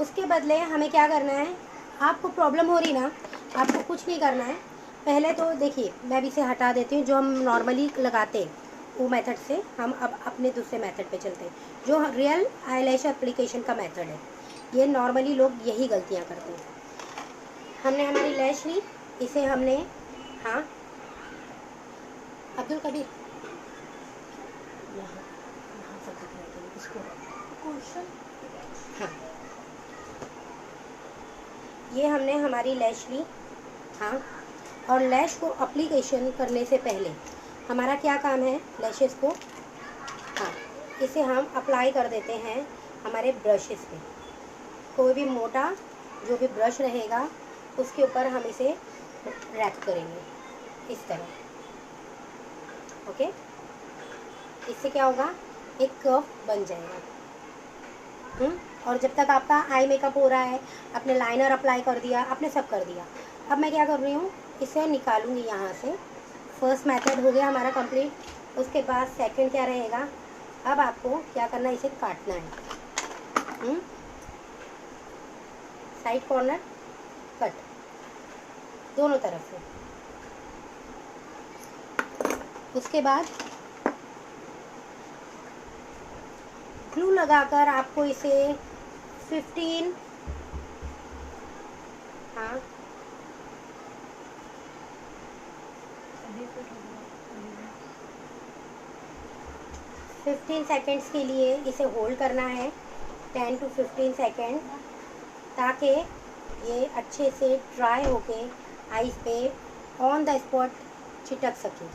उसके बदले हमें क्या करना है, आपको प्रॉब्लम हो रही ना, आपको कुछ नहीं करना है। पहले तो देखिए मैं भी इसे हटा देती हूँ, जो हम नॉर्मली लगाते हैं वो मेथड से हम अब अपने दूसरे मेथड पे चलते हैं, जो रियल आईलैश एप्लीकेशन का मेथड है। ये नॉर्मली लोग यही गलतियाँ करते हैं। हमने हमारी लैश ली, इसे हमने, हाँ अब्दुल कबीर, यहाँ यहाँ सब दिख रहे थे इसको क्वेश्चन, हाँ ये हमने हमारी लैश ली, हाँ, और लैश को अप्लीकेशन करने से पहले हमारा क्या काम है, लैशेस को, हाँ इसे हम अप्लाई कर देते हैं हमारे ब्रशेस पे। कोई भी मोटा जो भी ब्रश रहेगा उसके ऊपर हम इसे रैप करेंगे इस तरह, ओके। इससे क्या होगा, एक कर्व बन जाएगा। और जब तक आपका आई मेकअप हो रहा है, आपने लाइनर अप्लाई कर दिया, आपने सब कर दिया, अब मैं क्या कर रही हूँ, इसे निकालूंगी यहाँ से। फर्स्ट मेथड हो गया हमारा कंप्लीट। उसके बाद सेकंड क्या रहेगा, अब आपको क्या करना है, इसे काटना है, साइड कॉर्नर कट दोनों तरफ से। उसके बाद ग्लू लगाकर आपको इसे 15, हाँ 15 सेकेंड्स के लिए इसे होल्ड करना है, 10 to 15 सेकेंड, ताकि ये अच्छे से ड्राई होके आइस पे ऑन द स्पॉट चिटक सके।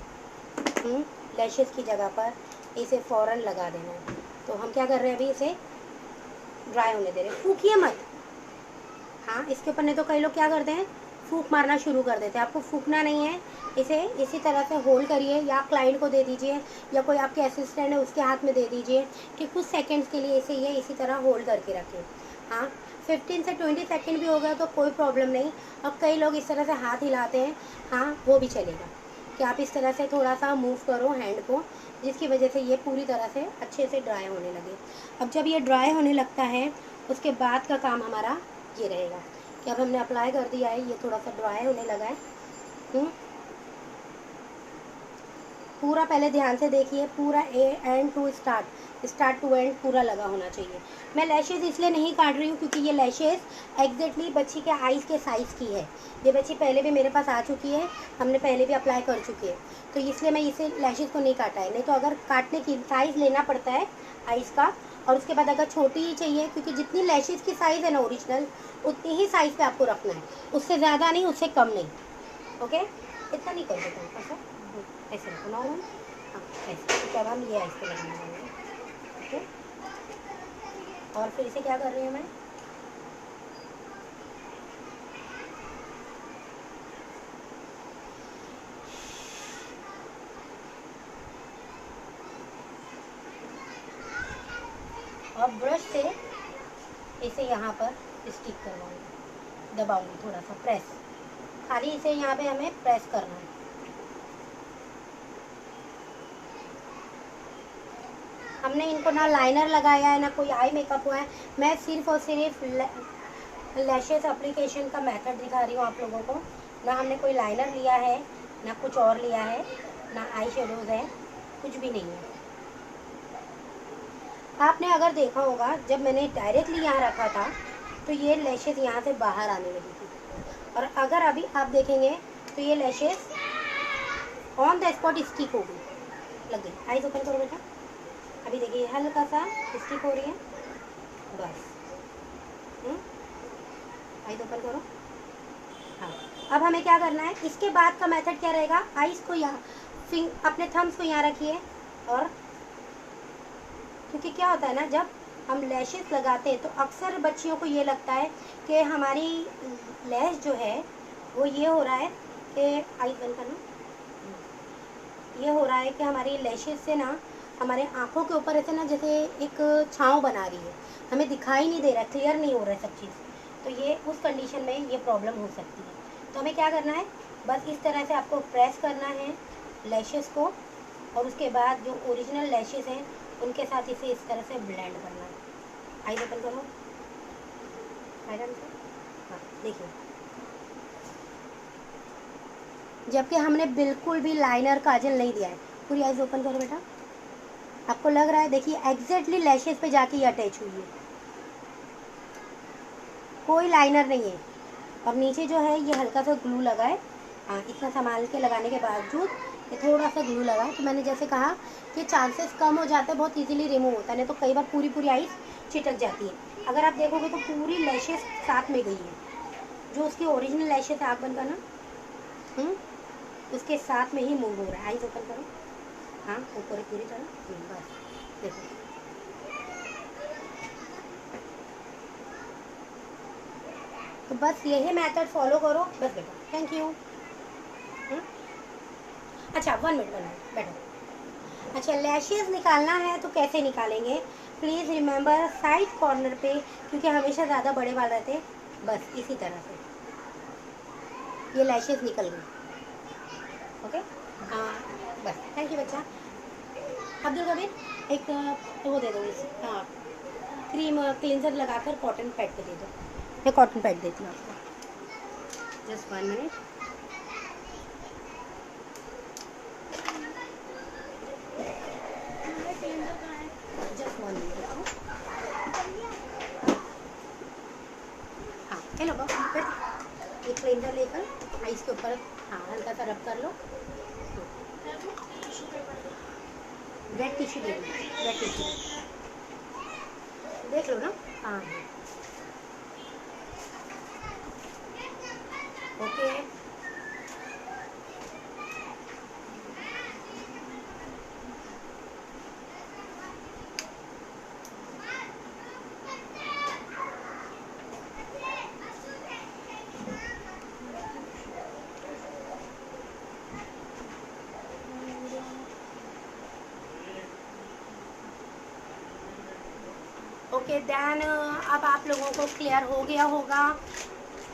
लैशेस की जगह पर इसे फ़ौरन लगा देना है। तो हम क्या कर रहे हैं, अभी इसे ड्राई होने दे रहे हैं, फूकिए मत, हाँ इसके ऊपर। नहीं तो कई लोग क्या करते हैं, फूक मारना शुरू कर देते हैं। आपको फूकना नहीं है, इसे इसी तरह से होल्ड करिए, या क्लाइंट को दे दीजिए, या कोई आपके असिस्टेंट है उसके हाथ में दे दीजिए कि कुछ सेकंड्स के लिए इसे ये इसी तरह होल्ड करके रखें। हाँ 15 से 20 सेकंड भी हो गया तो कोई प्रॉब्लम नहीं। अब कई लोग इस तरह से हाथ हिलाते हैं, हाँ वो भी चलेगा, कि आप इस तरह से थोड़ा सा मूव करो हैंड को, जिसकी वजह से ये पूरी तरह से अच्छे से ड्राई होने लगे। अब जब ये ड्राई होने लगता है, उसके बाद का काम हमारा ये रहेगा कि अब हमने अप्लाई कर दिया है, ये थोड़ा सा ड्राई होने लगा है। पूरा पहले ध्यान से देखिए, पूरा end to start to end पूरा लगा होना चाहिए। मैं लैशेज़ इसलिए नहीं काट रही हूँ क्योंकि ये लैशेज़ एग्जैक्टली बच्ची के आईज़ के साइज़ की है। ये बच्ची पहले भी मेरे पास आ चुकी है, हमने पहले भी अप्लाई कर चुकी है, तो इसलिए मैं इसे लैशेज़ को नहीं काटा है। नहीं तो अगर काटने की साइज़ लेना पड़ता है आईज़ का, और उसके बाद अगर छोटी ही चाहिए, क्योंकि जितनी लैशेज़ की साइज़ है ना ओरिजिनल, उतनी ही साइज़ पे आपको रखना है, उससे ज़्यादा नहीं, उससे कम नहीं, ओके। इतना नहीं कर देता हूँ, ऐसा ऐसे रखो नॉर्मल, हाँ ऐसे। तो अब हम ये आइस पे लगाने वाले हैं, ओके। और फिर इसे क्या कर रही हूँ मैं, और ब्रश से इसे यहाँ पर स्टिक करवाऊंगी, दबाऊंगी थोड़ा सा, प्रेस, खाली इसे यहाँ पे हमें प्रेस करना है। हमने इनको ना लाइनर लगाया है, ना कोई आई मेकअप हुआ है, मैं सिर्फ और सिर्फ लैशेस एप्लीकेशन का मेथड दिखा रही हूँ आप लोगों को। ना हमने कोई लाइनर लिया है, ना कुछ और लिया है, ना आई शेडोज़ है, कुछ भी नहीं है। आपने अगर देखा होगा, जब मैंने डायरेक्टली यहाँ रखा था तो ये लैशेस यहाँ से बाहर आने लगी थी, और अगर अभी आप देखेंगे तो ये lashes on the spot stick हो गई, लग गई। आइज ओपन करो बेटा, अभी देखिए हल्का सा स्टिक हो रही है, बस। आइज ओपन करो, हाँ। अब हमें क्या करना है, इसके बाद का मेथड क्या रहेगा, आइज को यहाँ, अपने थम्स को यहाँ रखिए, और क्योंकि क्या होता है ना, जब हम लैशेस लगाते हैं तो अक्सर बच्चियों को ये लगता है कि हमारी लैश जो है वो ये हो रहा है कि आइज बंद करना, ये हो रहा है कि हमारी लैशेस से ना हमारे आँखों के ऊपर ऐसे ना जैसे एक छाँव बना रही है, हमें दिखाई नहीं दे रहा है, क्लियर नहीं हो रहा है सब चीज़। तो ये उस कंडीशन में ये प्रॉब्लम हो सकती है। तो हमें क्या करना है, बस इस तरह से आपको प्रेस करना है लैशेस को, और उसके बाद जो ओरिजिनल लैशेस हैं उनके साथ इसे इस तरह से ब्लेंड करना है। आइज ओपन करो, आयरन से, हाँ देखिए, जबकि हमने बिल्कुल भी लाइनर काजल नहीं दिया है। पूरी आइज ओपन करो बेटा, आपको लग रहा है, देखिए एग्जैक्टली लैशेस पे जाके ये अटैच हुई है, कोई लाइनर नहीं है। और नीचे जो है ये हल्का सा ग्लू लगा है। हाँ, इतना संभाल के लगाने के बावजूद ये थोड़ा सा ग्लू लगा है। तो मैंने जैसे कहा कि चांसेस कम हो जाते हैं, बहुत इजीली रिमूव होता है, नहीं तो कई बार पूरी पूरी आईज चिटक जाती है। अगर आप देखोगे तो पूरी लैशेस साथ में गई है, जो उसकी ओरिजिनल लैशेस है, आँख बंद करना, उसके साथ में ही मूव हो रहा है। आईज ओपन करो, हाँ ऊपर है पूरी तरह, बस देखो। तो बस यही मेथड फॉलो करो बस बेटा। Thank you. अच्छा 1 मिनट बैठो। अच्छा, लैशेस निकालना है तो कैसे निकालेंगे, प्लीज़ रिमेंबर साइड कॉर्नर पे, क्योंकि हमेशा ज़्यादा बड़े बाल रहते हैं, बस इसी तरह से ये लैशेस निकल गई। ओके, हाँ बस। थैंक यू बच्चा। अब्दुल कबीर एक वो दे दो इस, हाँ क्रीम क्लींजर लगाकर कॉटन पैड पे दे दो। मैं कॉटन पैड देती हूँ आपको, जस्ट 1 मिनट। Just 1 minute. हाँ हेलो बाबा, फिर एक क्लींजर लेकर आइस के ऊपर, हाँ हल्का सा रब कर लो। वेट टिश्यू दे दो, वेट टिश्यू देख लो ना। हाँ ओके। ओके देन अब आप लोगों को क्लियर हो गया होगा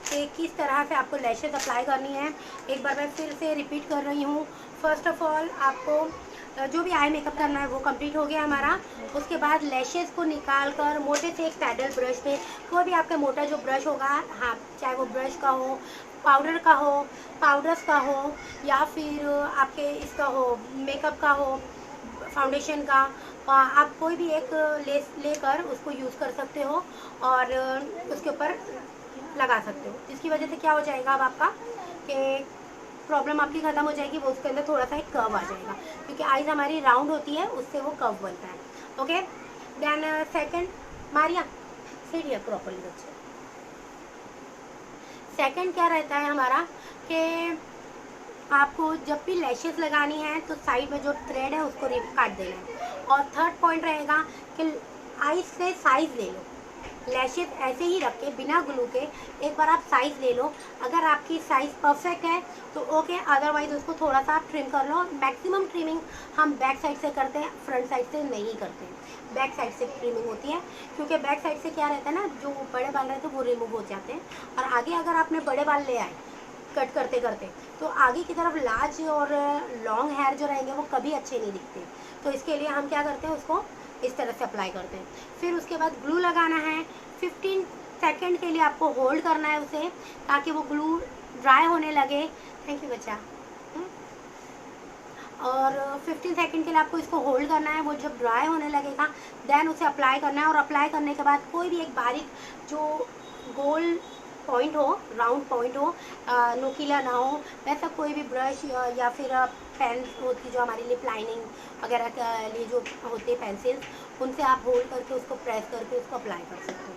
कि किस तरह से आपको लैशेस अप्लाई करनी है। एक बार मैं फिर से रिपीट कर रही हूँ। फर्स्ट ऑफ ऑल आपको जो भी आई मेकअप करना है वो कंप्लीट हो गया हमारा। उसके बाद लैशेस को निकाल कर मोटे से एक सैडल ब्रश पे, कोई भी आपका मोटा जो ब्रश होगा, हाँ चाहे वो ब्रश का हो, पाउडर का हो, पाउडर्स का हो, या फिर आपके इसका हो मेकअप का हो, फाउंडेशन का, आप कोई भी एक लेकर उसको यूज़ कर सकते हो और उसके ऊपर लगा सकते हो। इसकी वजह से क्या हो जाएगा, अब आपका कि प्रॉब्लम आपकी ख़त्म हो जाएगी, वो उसके अंदर थोड़ा सा एक कर्व आ जाएगा, क्योंकि आइज़ हमारी राउंड होती है, उससे वो कर्व बनता है। Okay then second, Maria sit here properly बच्चे। सेकंड क्या रहता है हमारा कि आपको जब भी लैशेस लगानी है तो साइड में जो थ्रेड है उसको काट देना है। और थर्ड पॉइंट रहेगा कि आइज से साइज़ ले लो, लैशेस ऐसे ही रख के बिना ग्लू के एक बार आप साइज़ ले लो। अगर आपकी साइज़ परफेक्ट है तो ओके, अदरवाइज उसको थोड़ा सा आप ट्रिम कर लो। मैक्सिमम ट्रिमिंग हम बैक साइड से करते हैं, फ्रंट साइड से नहीं करते हैं। बैक साइड से ट्रिमिंग होती है, क्योंकि बैक साइड से क्या रहता है ना, जो बड़े बाल रहते हैं वो रिमूव हो जाते हैं। और आगे अगर आपने बड़े बाल ले आए कट करते करते, तो आगे की तरफ लार्ज और लॉन्ग हेयर जो रहेंगे वो कभी अच्छे नहीं दिखते। तो इसके लिए हम क्या करते हैं, उसको इस तरह से अप्लाई करते हैं। फिर उसके बाद ग्लू लगाना है। 15 सेकंड के लिए आपको होल्ड करना है उसे, ताकि वो ग्लू ड्राई होने लगे। थैंक यू बच्चा। और 15 सेकंड के लिए आपको इसको होल्ड करना है। वो जब ड्राई होने लगेगा देन उसे अप्लाई करना है। और अप्लाई करने के बाद कोई भी एक बारीक जो गोल पॉइंट हो, राउंड पॉइंट हो, नुकीला ना हो, वैसा कोई भी ब्रश या फिर पेन होती जो हमारी लिप लाइनिंग वगैरह के लिए जो होते हैं पेंसिल्स, उनसे आप होल्ड करके उसको प्रेस करके उसको अप्लाई कर सकते हो।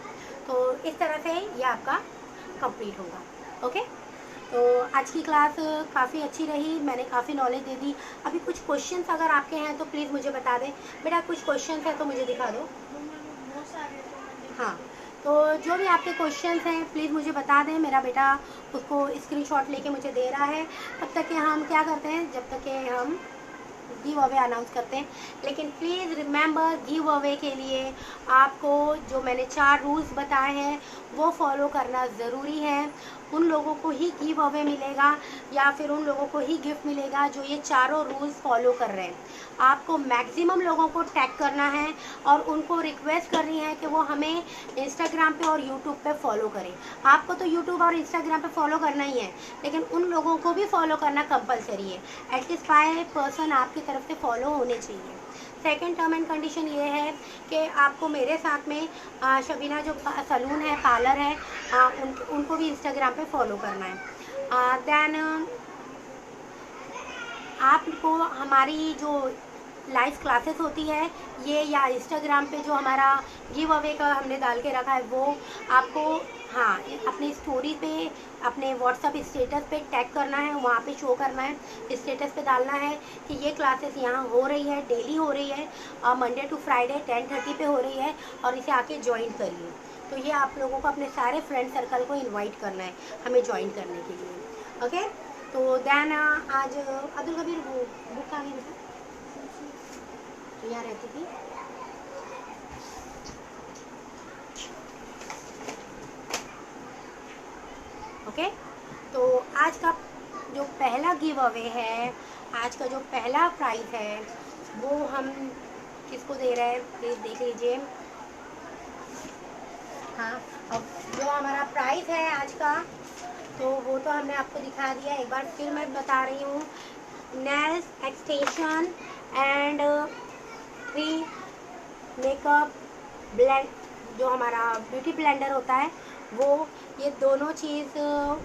तो इस तरह से ये आपका कंप्लीट होगा। ओके, तो आज की क्लास काफ़ी अच्छी रही, मैंने काफ़ी नॉलेज दे दी। अभी कुछ क्वेश्चंस अगर आपके हैं तो प्लीज़ मुझे बता दें। बेटा कुछ क्वेश्चंस हैं तो मुझे दिखा दो। हाँ, तो जो भी आपके क्वेश्चंस हैं प्लीज़ मुझे बता दें। मेरा बेटा उसको स्क्रीनशॉट लेके मुझे दे रहा है। तब तक कि हम क्या करते हैं, जब तक कि हम गिव अवे अनाउंस करते हैं। लेकिन प्लीज़ रिमेंबर, गिव अवे के लिए आपको जो मैंने 4 रूल्स बताए हैं वो फॉलो करना ज़रूरी है। उन लोगों को ही गिव अवे मिलेगा या फिर उन लोगों को ही गिफ्ट मिलेगा जो ये चारों रूल्स फॉलो कर रहे हैं। आपको मैक्सिमम लोगों को टैग करना है और उनको रिक्वेस्ट करनी है कि वो हमें इंस्टाग्राम पे और यूट्यूब पे फॉलो करें। आपको तो यूट्यूब और इंस्टाग्राम पे फॉलो करना ही है, लेकिन उन लोगों को भी फॉलो करना कंपलसरी है। एटलीस्ट 5 पर्सन आपकी तरफ से फॉलो होने चाहिए। सेकंड टर्म एंड कंडीशन ये है कि आपको मेरे साथ में शबीना जो सलून है, पार्लर है, उनको भी इंस्टाग्राम पे फॉलो करना है। देन आपको हमारी जो लाइव क्लासेस होती है ये, या इंस्टाग्राम पे जो हमारा गिव अवे का हमने डाल के रखा है, वो आपको हाँ अपनी स्टोरी पे, अपने व्हाट्सअप स्टेटस पे टैग करना है, वहाँ पे शो करना है, स्टेटस पे डालना है कि ये क्लासेस यहाँ हो रही है, डेली हो रही है, मंडे टू फ्राइडे 10:30 पे हो रही है, और इसे आके ज्वाइन करिए। तो ये आप लोगों को अपने सारे फ्रेंड सर्कल को इन्वाइट करना है हमें ज्वाइन करने के लिए। ओके, तो देन आज अब्दुल कबीर वो बुक आ गई बेटा, तो यहाँ रहती थी। ओके, तो आज का जो पहला गिव अवे है, आज का जो पहला प्राइज है, वो हम किसको दे रहे हैं प्लीज़ देख लीजिए। हाँ, अब जो हमारा प्राइस है आज का, तो वो तो हमने आपको दिखा दिया। एक बार फिर मैं बता रही हूँ, nails extension and 3 makeup blend, जो हमारा ब्यूटी ब्लेंडर होता है वो, ये दोनों चीज़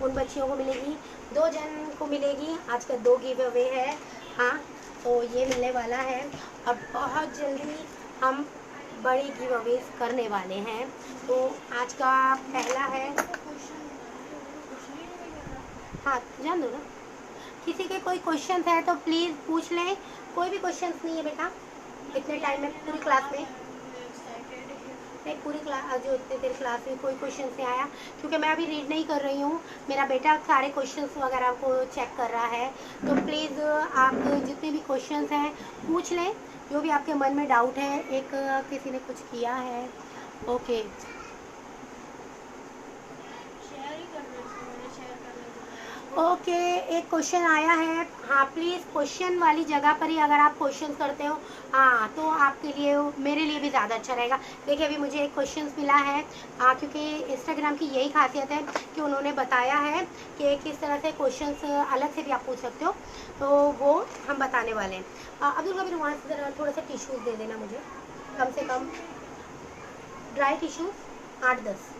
उन बच्चियों को मिलेगी, 2 जन को मिलेगी। आज का 2 गिव अवे है। हाँ, तो ये मिलने वाला है। अब बहुत जल्दी हम बड़ी गिव अवेज करने वाले हैं। तो आज का पहला है, हाँ जान दो ना, किसी के कोई क्वेश्चन है तो प्लीज़ पूछ लें। कोई भी क्वेश्चन नहीं है बेटा इतने टाइम में पूरी क्लास में, नहीं पूरी क्लास जो इतने देर क्लास में कोई क्वेश्चन नहीं आया, क्योंकि मैं अभी रीड नहीं कर रही हूँ, मेरा बेटा सारे क्वेश्चंस वगैरह को चेक कर रहा है। तो प्लीज़ आप जितने भी क्वेश्चंस हैं पूछ लें, जो भी आपके मन में डाउट है। एक किसी ने कुछ किया है, ओके ओके, एक क्वेश्चन आया है। हाँ प्लीज़ क्वेश्चन वाली जगह पर ही अगर आप क्वेश्चन करते हो, हाँ तो आपके लिए, मेरे लिए भी ज़्यादा अच्छा रहेगा। देखिए अभी मुझे एक क्वेश्चन मिला है, क्योंकि इंस्टाग्राम की यही खासियत है कि उन्होंने बताया है कि किस तरह से क्वेश्चंस अलग से भी आप पूछ सकते हो, तो वो हम बताने वाले हैं। अब्दुल कबीर वहाँ से ज़रा थोड़ा सा टिश्यूज़ दे देना मुझे, कम से कम ड्राई टिश्यूज़ 8-10,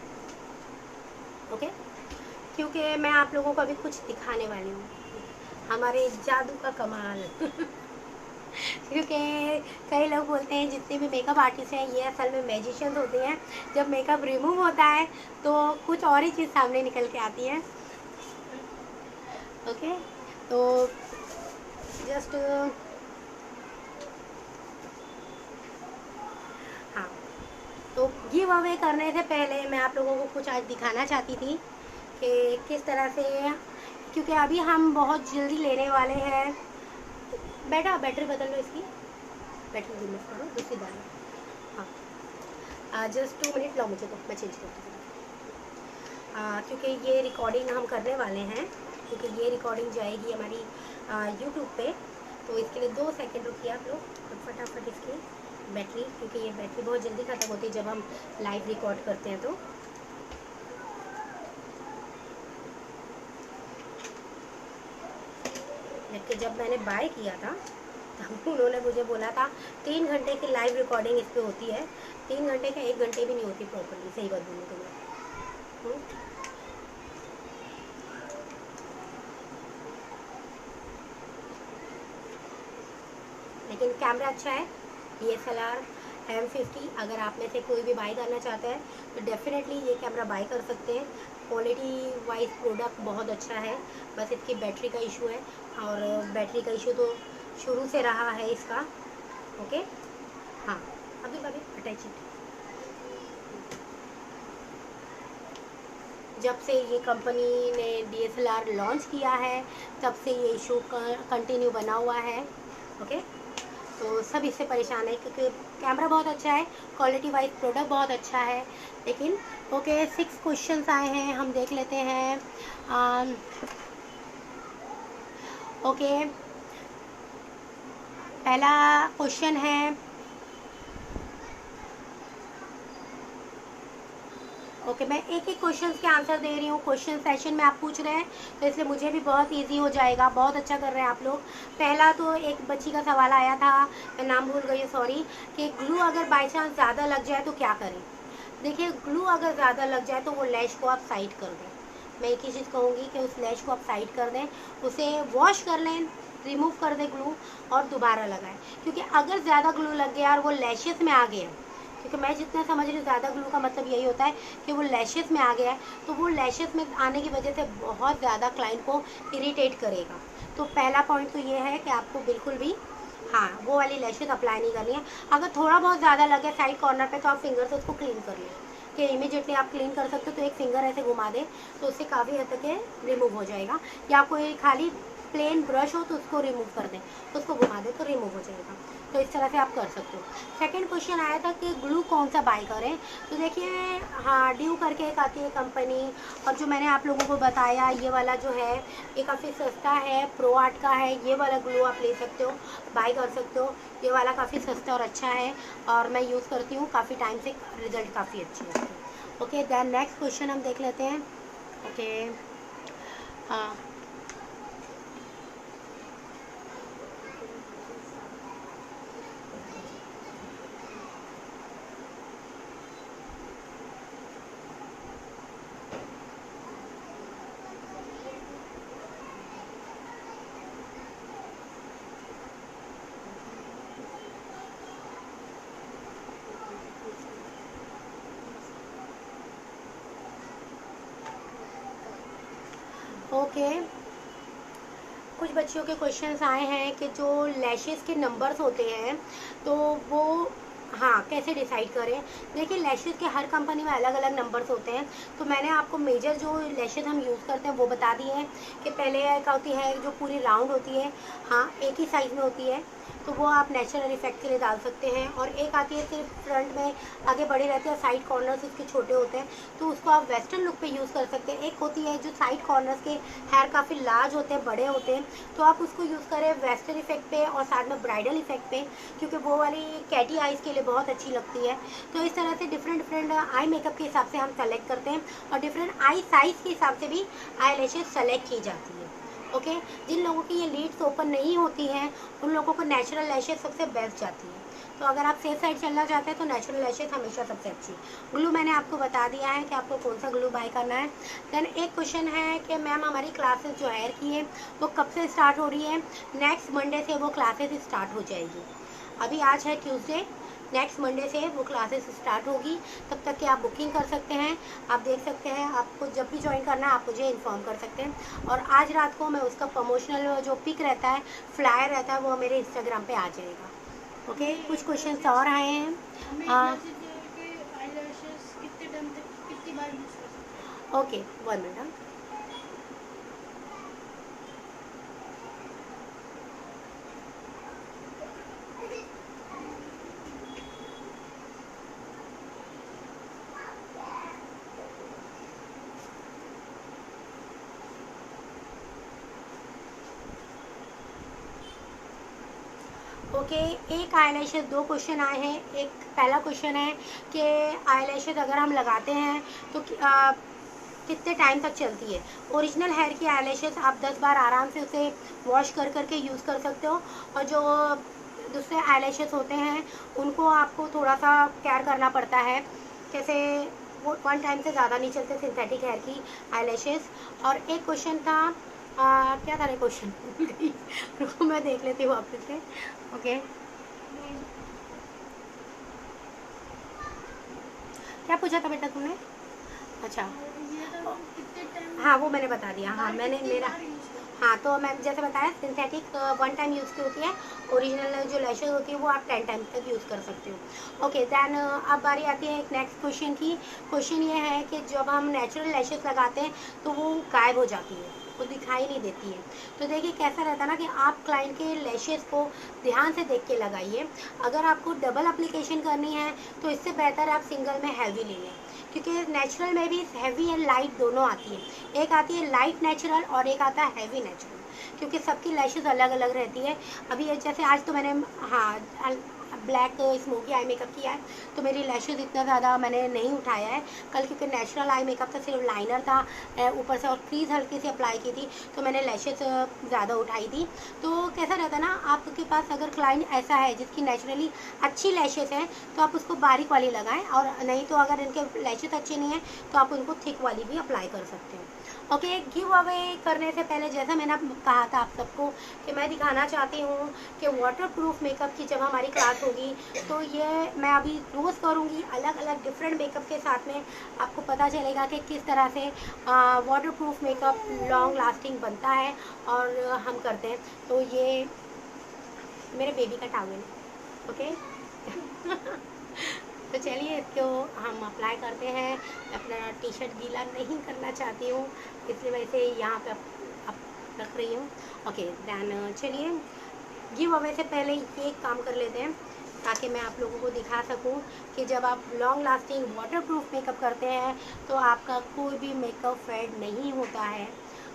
ओके, क्योंकि मैं आप लोगों को अभी कुछ दिखाने वाली हूँ, हमारे जादू का कमाल क्योंकि कई लोग बोलते हैं जितने भी मेकअप आर्टिस्ट हैं ये असल में मैजिशियंस होते हैं। जब मेकअप रिमूव होता है तो कुछ और ही चीज़ सामने निकल के आती है। ओके, तो जस्ट हाँ, तो गिव अवे करने से पहले मैं आप लोगों को कुछ आज दिखाना चाहती थी कि किस तरह से, क्योंकि अभी हम बहुत जल्दी लेने वाले हैं। बेटा बैटरी बदल लो इसकी, बैटरी रिमूव करो, दूसरी डालो। हाँ जस्ट 2 मिनट लो मुझे, तो मैं चेंज करती हूँ। क्योंकि ये रिकॉर्डिंग हम करने वाले हैं, क्योंकि ये रिकॉर्डिंग जाएगी हमारी यूट्यूब पे, तो इसके लिए 2 सेकंड रुकिए आप लोग, तो फटाफट इसकी बैटरी, क्योंकि ये बैटरी बहुत जल्दी ख़त्म होती है जब हम लाइव रिकॉर्ड करते हैं। तो जबकि जब मैंने बाय किया था तब उन्होंने मुझे बोला था 3 घंटे की लाइव रिकॉर्डिंग इस पर होती है। 3 घंटे का 1 घंटे भी नहीं होती प्रॉपर्ली, सही बात बोलूँ तो मैं। लेकिन कैमरा अच्छा है, DSLR M50। अगर आप में से कोई भी बाय करना चाहता है तो डेफिनेटली ये कैमरा बाय कर सकते हैं। क्वालिटी वाइज प्रोडक्ट बहुत अच्छा है, बस इसकी बैटरी का इशू है, और बैटरी का इशू तो शुरू से रहा है इसका। ओके, हाँ अभी अटैच इट। जब से ये कंपनी ने DSLR लॉन्च किया है तब से ये इशू कंटिन्यू बना हुआ है। ओके, तो सब इससे परेशान है क्योंकि कैमरा बहुत अच्छा है, क्वालिटी वाइज प्रोडक्ट बहुत अच्छा है। लेकिन ओके, 6 क्वेश्चंस आए हैं, हम देख लेते हैं। ओके, पहला क्वेश्चन है, ओके ओके, मैं एक एक क्वेश्चन के आंसर दे रही हूँ। क्वेश्चन सेशन में आप पूछ रहे हैं तो इसलिए मुझे भी बहुत इजी हो जाएगा। बहुत अच्छा कर रहे हैं आप लोग। पहला तो एक बच्ची का सवाल आया था, मैं नाम भूल गई हूँ, सॉरी, कि ग्लू अगर बाई चांस ज़्यादा लग जाए तो क्या करें। देखिए, ग्लू अगर ज़्यादा लग जाए तो वो लैश को आप साइड कर दें। मैं एक ही चीज़ कहूँगी कि उस लैश को आप साइड कर दें, उसे वॉश कर लें, रिमूव कर दें ग्लू और दोबारा लगाएं। क्योंकि अगर ज़्यादा ग्लू लग गया और वो लैशेस में आ गया, क्योंकि मैं जितना समझ रही हूँ ज़्यादा ग्लू का मतलब यही होता है कि वो लैशेस में आ गया है, तो वो लैशेस में आने की वजह से बहुत ज़्यादा क्लाइंट को इरिटेट करेगा। तो पहला पॉइंट तो ये है कि आपको बिल्कुल भी हाँ वो वाली लैशेस अप्लाई नहीं करनी है। अगर थोड़ा बहुत ज़्यादा लगे साइड कॉर्नर पे तो आप फिंगर से उसको क्लीन कर लें, कि इमीडिएटली आप क्लीन कर सकते हो। तो एक फिंगर ऐसे घुमा दें तो उससे काफ़ी हद तक रिमूव हो जाएगा। या कोई खाली प्लेन ब्रश हो तो उसको रिमूव कर दें, तो उसको घुमा दें तो रिमूव हो जाएगा। तो इस तरह से आप कर सकते हो। सेकंड क्वेश्चन आया था कि ग्लू कौन सा बाय करें। तो देखिए, हाँ, ड्यू करके एक आती है कंपनी, और जो मैंने आप लोगों को बताया ये वाला जो है ये काफ़ी सस्ता है, प्रो आर्ट का है। ये वाला ग्लू आप ले सकते हो, बाय कर सकते हो। ये वाला काफ़ी सस्ता और अच्छा है और मैं यूज़ करती हूँ काफ़ी टाइम से, रिजल्ट काफ़ी अच्छे होते हैं। ओके, देन नेक्स्ट क्वेश्चन हम देख लेते हैं। ओके, हाँ, ओके, कुछ बच्चियों के क्वेश्चंस आए हैं कि जो लैशेस के नंबर्स होते हैं तो वो हाँ कैसे डिसाइड करें। देखिए, लैशेस के हर कंपनी में अलग अलग नंबर्स होते हैं। तो मैंने आपको मेजर जो लैशेस हम यूज़ करते हैं वो बता दिए हैं कि पहले एक होती है जो पूरी राउंड होती है, हाँ एक ही साइज़ में होती है, तो वो आप नेचुरल इफेक्ट के लिए डाल सकते हैं। और एक आती है सिर्फ फ्रंट में आगे बड़ी रहती है, साइड कॉर्नर्स उसके छोटे होते हैं, तो उसको आप वेस्टर्न लुक पे यूज़ कर सकते हैं। एक होती है जो साइड कॉर्नर्स के हेयर काफ़ी लार्ज होते हैं, बड़े होते हैं, तो आप उसको यूज़ करें वेस्टर्न इफेक्ट पे और साथ में ब्राइडल इफेक्ट पे, क्योंकि वो वाली कैटी आइज़ के लिए बहुत अच्छी लगती है। तो इस तरह से डिफरेंट डिफरेंट आई मेकअप के हिसाब से हम सेलेक्ट करते हैं और डिफरेंट आई साइज़ के हिसाब से भी आई लैशेस सेलेक्ट की जाती है। ओके, जिन लोगों की ये लीड्स ओपन नहीं होती हैं उन लोगों को नेचुरल लैशेस सबसे बेस्ट जाती है। तो अगर आप सेफ साइड चलना चाहते हैं तो नेचुरल लैशेस हमेशा सबसे अच्छी। ग्लू मैंने आपको बता दिया है कि आपको कौन सा ग्लू बाय करना है। देन एक क्वेश्चन है कि मैम हमारी क्लासेस जो हेयर की है वो कब से स्टार्ट हो रही है। नेक्स्ट मंडे से वो क्लासेस स्टार्ट हो जाएगी। अभी आज है ट्यूसडे, नेक्स्ट मंडे से वो क्लासेस स्टार्ट होगी। तब तक कि आप बुकिंग कर सकते हैं, आप देख सकते हैं, आपको जब भी ज्वाइन करना है आप मुझे इन्फॉर्म कर सकते हैं। और आज रात को मैं उसका प्रमोशनल जो पिक रहता है, फ्लायर रहता है, वो मेरे इंस्टाग्राम पे आ जाएगा। ओके, कुछ क्वेश्चंस और आए हैं। Okay, 1 minute. ओके, एक आईलैशेस, 2 क्वेश्चन आए हैं। एक पहला क्वेश्चन है कि आईलैशेस अगर हम लगाते हैं तो कितने टाइम तक चलती है। ओरिजिनल हेयर की आईलैशेस आप 10 बार आराम से उसे वॉश कर करके यूज़ कर सकते हो, और जो दूसरे आईलैशेस होते हैं उनको आपको थोड़ा सा केयर करना पड़ता है। जैसे वो 1 टाइम से ज़्यादा नहीं चलते सिंथेटिक हेयर की आईलैशेस। और एक क्वेश्चन था, क्या था क्वेश्चन रुको मैं देख लेती हूँ वापस से। ओके, क्या पूछा था बेटा तुमने। अच्छा, हाँ वो मैंने बता दिया। हाँ मैंने मेरा हाँ तो मैं जैसे बताया सिंथेटिक 1 टाइम यूज़ की होती है, ओरिजिनल जो लैशेज होती है वो आप 10 टाइम तक यूज़ कर सकते हो। ओके, दैन अब बारी आती है एक नेक्स्ट क्वेश्चन की। क्वेश्चन ये है कि जब हम नेचुरल लैशेज लगाते हैं तो वो गायब हो जाती है, वो दिखाई नहीं देती है। तो देखिए कैसा रहता है ना कि आप क्लाइंट के लैशेज को ध्यान से देख के लगाइए। अगर आपको डबल एप्लीकेशन करनी है तो इससे बेहतर आप सिंगल में हैवी ले लें, क्योंकि नेचुरल में भी हैवी एंड लाइट दोनों आती है। एक आती है लाइट नेचुरल और एक आता है हैवी नेचुरल, क्योंकि सबकी लैशेज अलग अलग रहती है। अभी जैसे आज तो मैंने हाँ ब्लैक स्मोकी आई मेकअप किया है, तो मेरी लैशेज़ इतना ज़्यादा मैंने नहीं उठाया है कल, क्योंकि नेचुरल आई मेकअप था, सिर्फ लाइनर था ऊपर से और क्रीज हल्की सी अप्लाई की थी, तो मैंने लैशेज़ ज़्यादा उठाई थी। तो कैसा रहता है ना, आपके पास अगर क्लाइंट ऐसा है जिसकी नेचुरली अच्छी लैशेज़ हैं तो आप उसको बारीक वाली लगाएं, और नहीं तो अगर इनके लैशेज़ अच्छे नहीं हैं तो आप उनको थिक वाली भी अप्लाई कर सकते हैं। ओके, गिव अवे करने से पहले जैसा मैंने कहा था आप सबको कि मैं दिखाना चाहती हूँ कि वाटर प्रूफ मेकअप की जब हमारी क्लास होगी तो ये मैं अभी रोज़ करूँगी अलग अलग डिफरेंट मेकअप के साथ में, आपको पता चलेगा कि किस तरह से water proof makeup long lasting बनता है और हम करते हैं। तो ये मेरे बेबी का टावल है, ओके। तो चलिए इसको हम अप्लाई करते हैं। अपना टी शर्ट गीला नहीं करना चाहती हूँ, इसलिए मैं इसे यहाँ पे अब रख रही हूँ। ओके देन चलिए गिव अवे से पहले ये काम कर लेते हैं ताकि मैं आप लोगों को दिखा सकूं कि जब आप long lasting water proof makeup करते हैं तो आपका कोई भी मेकअप फेड नहीं होता है,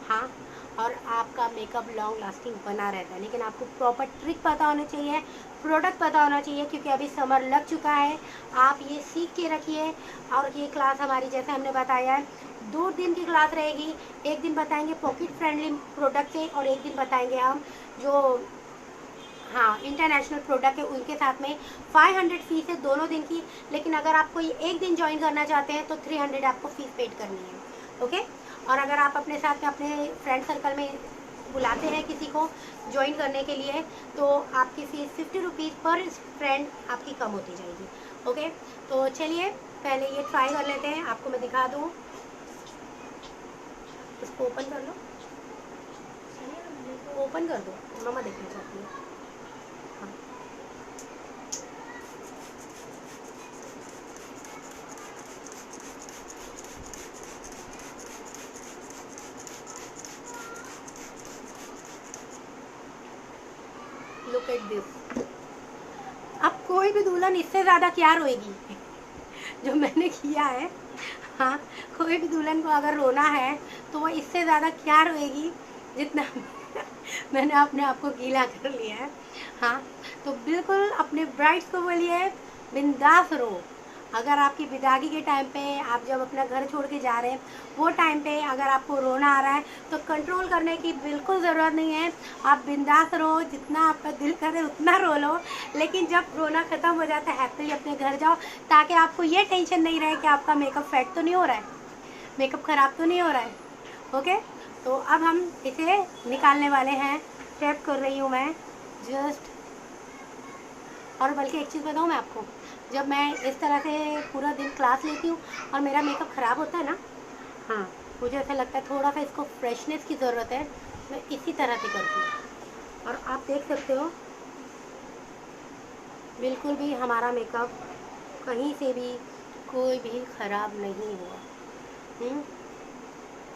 हाँ, और आपका मेकअप लॉन्ग लास्टिंग बना रहता है। लेकिन आपको प्रॉपर ट्रिक पता होना चाहिए, प्रोडक्ट पता होना चाहिए, क्योंकि अभी समर लग चुका है। आप ये सीख के रखिए। और ये क्लास हमारी जैसे हमने बताया है 2 दिन की क्लास रहेगी। एक दिन बताएंगे पॉकेट फ्रेंडली प्रोडक्ट से और एक दिन बताएंगे हम जो हाँ इंटरनेशनल प्रोडक्ट है उनके साथ में। 500 फीस है दोनों दिन की, लेकिन अगर आप कोई एक दिन ज्वाइन करना चाहते हैं तो 300 आपको फीस पेड करनी है, ओके। और अगर आप अपने साथ में अपने फ्रेंड सर्कल में बुलाते हैं किसी को ज्वाइन करने के लिए तो आपकी फीस 50 रुपीज़ पर फ्रेंड आपकी कम होती जाएगी, ओके। तो चलिए पहले ये ट्राई कर लेते हैं, आपको मैं दिखा दूँ। इसको ओपन कर लो, ओपन कर दो, मम्मा देखना चाहती है। Look at this. अब कोई भी दुल्हन इससे ज़्यादा क्या रोएगी जो मैंने किया है, हाँ, कोई भी दुल्हन को अगर रोना है तो वो इससे ज़्यादा क्या रोएगी जितना मैंने अपने आप को गीला कर लिया है, हाँ। तो बिल्कुल अपने ब्राइड्स को बोलिए बिंदास रो। अगर आपकी विदाई के टाइम पे आप जब अपना घर छोड़ के जा रहे हैं वो टाइम पे अगर आपको रोना आ रहा है तो कंट्रोल करने की बिल्कुल ज़रूरत नहीं है, आप बिंदास रो, जितना आपका दिल करे उतना रो लो। लेकिन जब रोना ख़त्म हो जाता है हैप्पीली अपने घर जाओ, ताकि आपको ये टेंशन नहीं रहे कि आपका मेकअप फेड तो नहीं हो रहा है, मेकअप ख़राब तो नहीं हो रहा है, ओके। तो अब हम इसे निकालने वाले हैं। टैप कर रही हूँ मैं जस्ट। और बल्कि एक चीज़ बताऊँ मैं आपको, जब मैं इस तरह से पूरा दिन क्लास लेती हूँ और मेरा मेकअप ख़राब होता है ना, हाँ, मुझे ऐसा लगता है थोड़ा सा इसको फ्रेशनेस की ज़रूरत है, मैं इसी तरह से करती हूँ। और आप देख सकते हो बिल्कुल भी हमारा मेकअप कहीं से भी कोई भी ख़राब नहीं हुआ।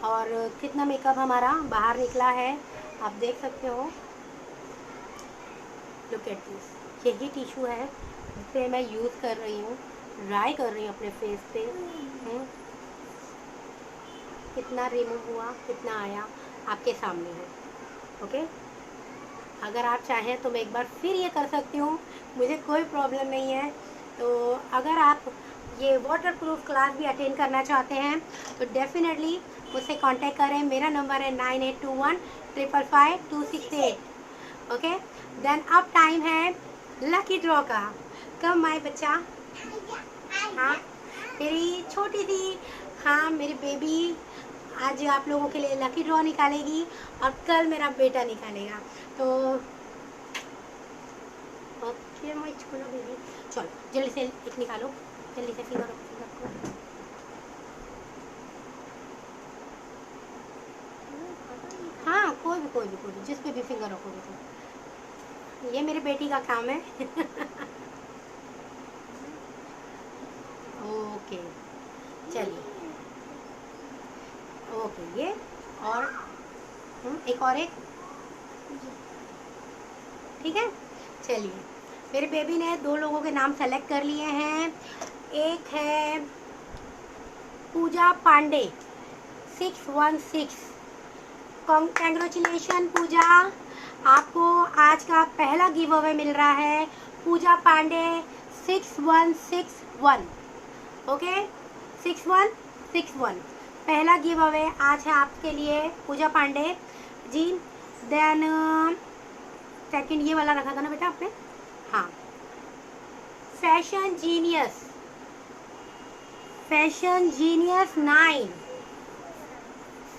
और कितना मेकअप हमारा बाहर निकला है आप देख सकते हो। लुक एट दिस, यही टिशू है जिसे मैं यूज़ कर रही हूँ, ड्राई कर रही हूँ अपने फेस पे। कितना रिमूव हुआ, कितना आया आपके सामने है, ओके। अगर आप चाहें तो मैं एक बार फिर ये कर सकती हूँ, मुझे कोई प्रॉब्लम नहीं है। तो अगर आप ये वाटर प्रूफ क्लास भी अटेंड करना चाहते हैं तो डेफिनेटली मुझसे कांटेक्ट करें। मेरा नंबर है 9821555268, ओके। देन अब टाइम है लकी ड्रॉ का। कब माय बच्चा, हाँ, मेरी छोटी सी, हाँ, मेरी बेबी आज आप लोगों के लिए लकी ड्रॉ निकालेगी और कल मेरा बेटा निकालेगा। तो ओके माय छोटा बेबी, चलो जल्दी से एक निकालो, जल्दी से फिंगर को। हाँ, कोई भी जिस पे भी फिंगर रखोगे तो। ये मेरी बेटी का काम है ओके चलिए, ओके ये और एक और एक, ठीक है। चलिए मेरे बेबी ने 2 लोगों के नाम सेलेक्ट कर लिए हैं। एक है पूजा पांडे 616। कंग्रेचुलेशन पूजा, आपको आज का पहला गिव अवे मिल रहा है पूजा पांडे 6161, ओके 6161 पहला गिव अवे आज है आपके लिए पूजा पांडे जी। देन सेकंड ये वाला रखा था ना बेटा आपने, हाँ फैशन जीनियस 9।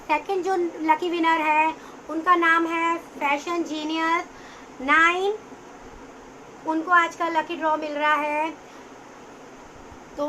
सेकंड जो लकी विनर है उनका नाम है फैशन जीनियस 9, उनको आज का लकी ड्रॉ मिल रहा है। तो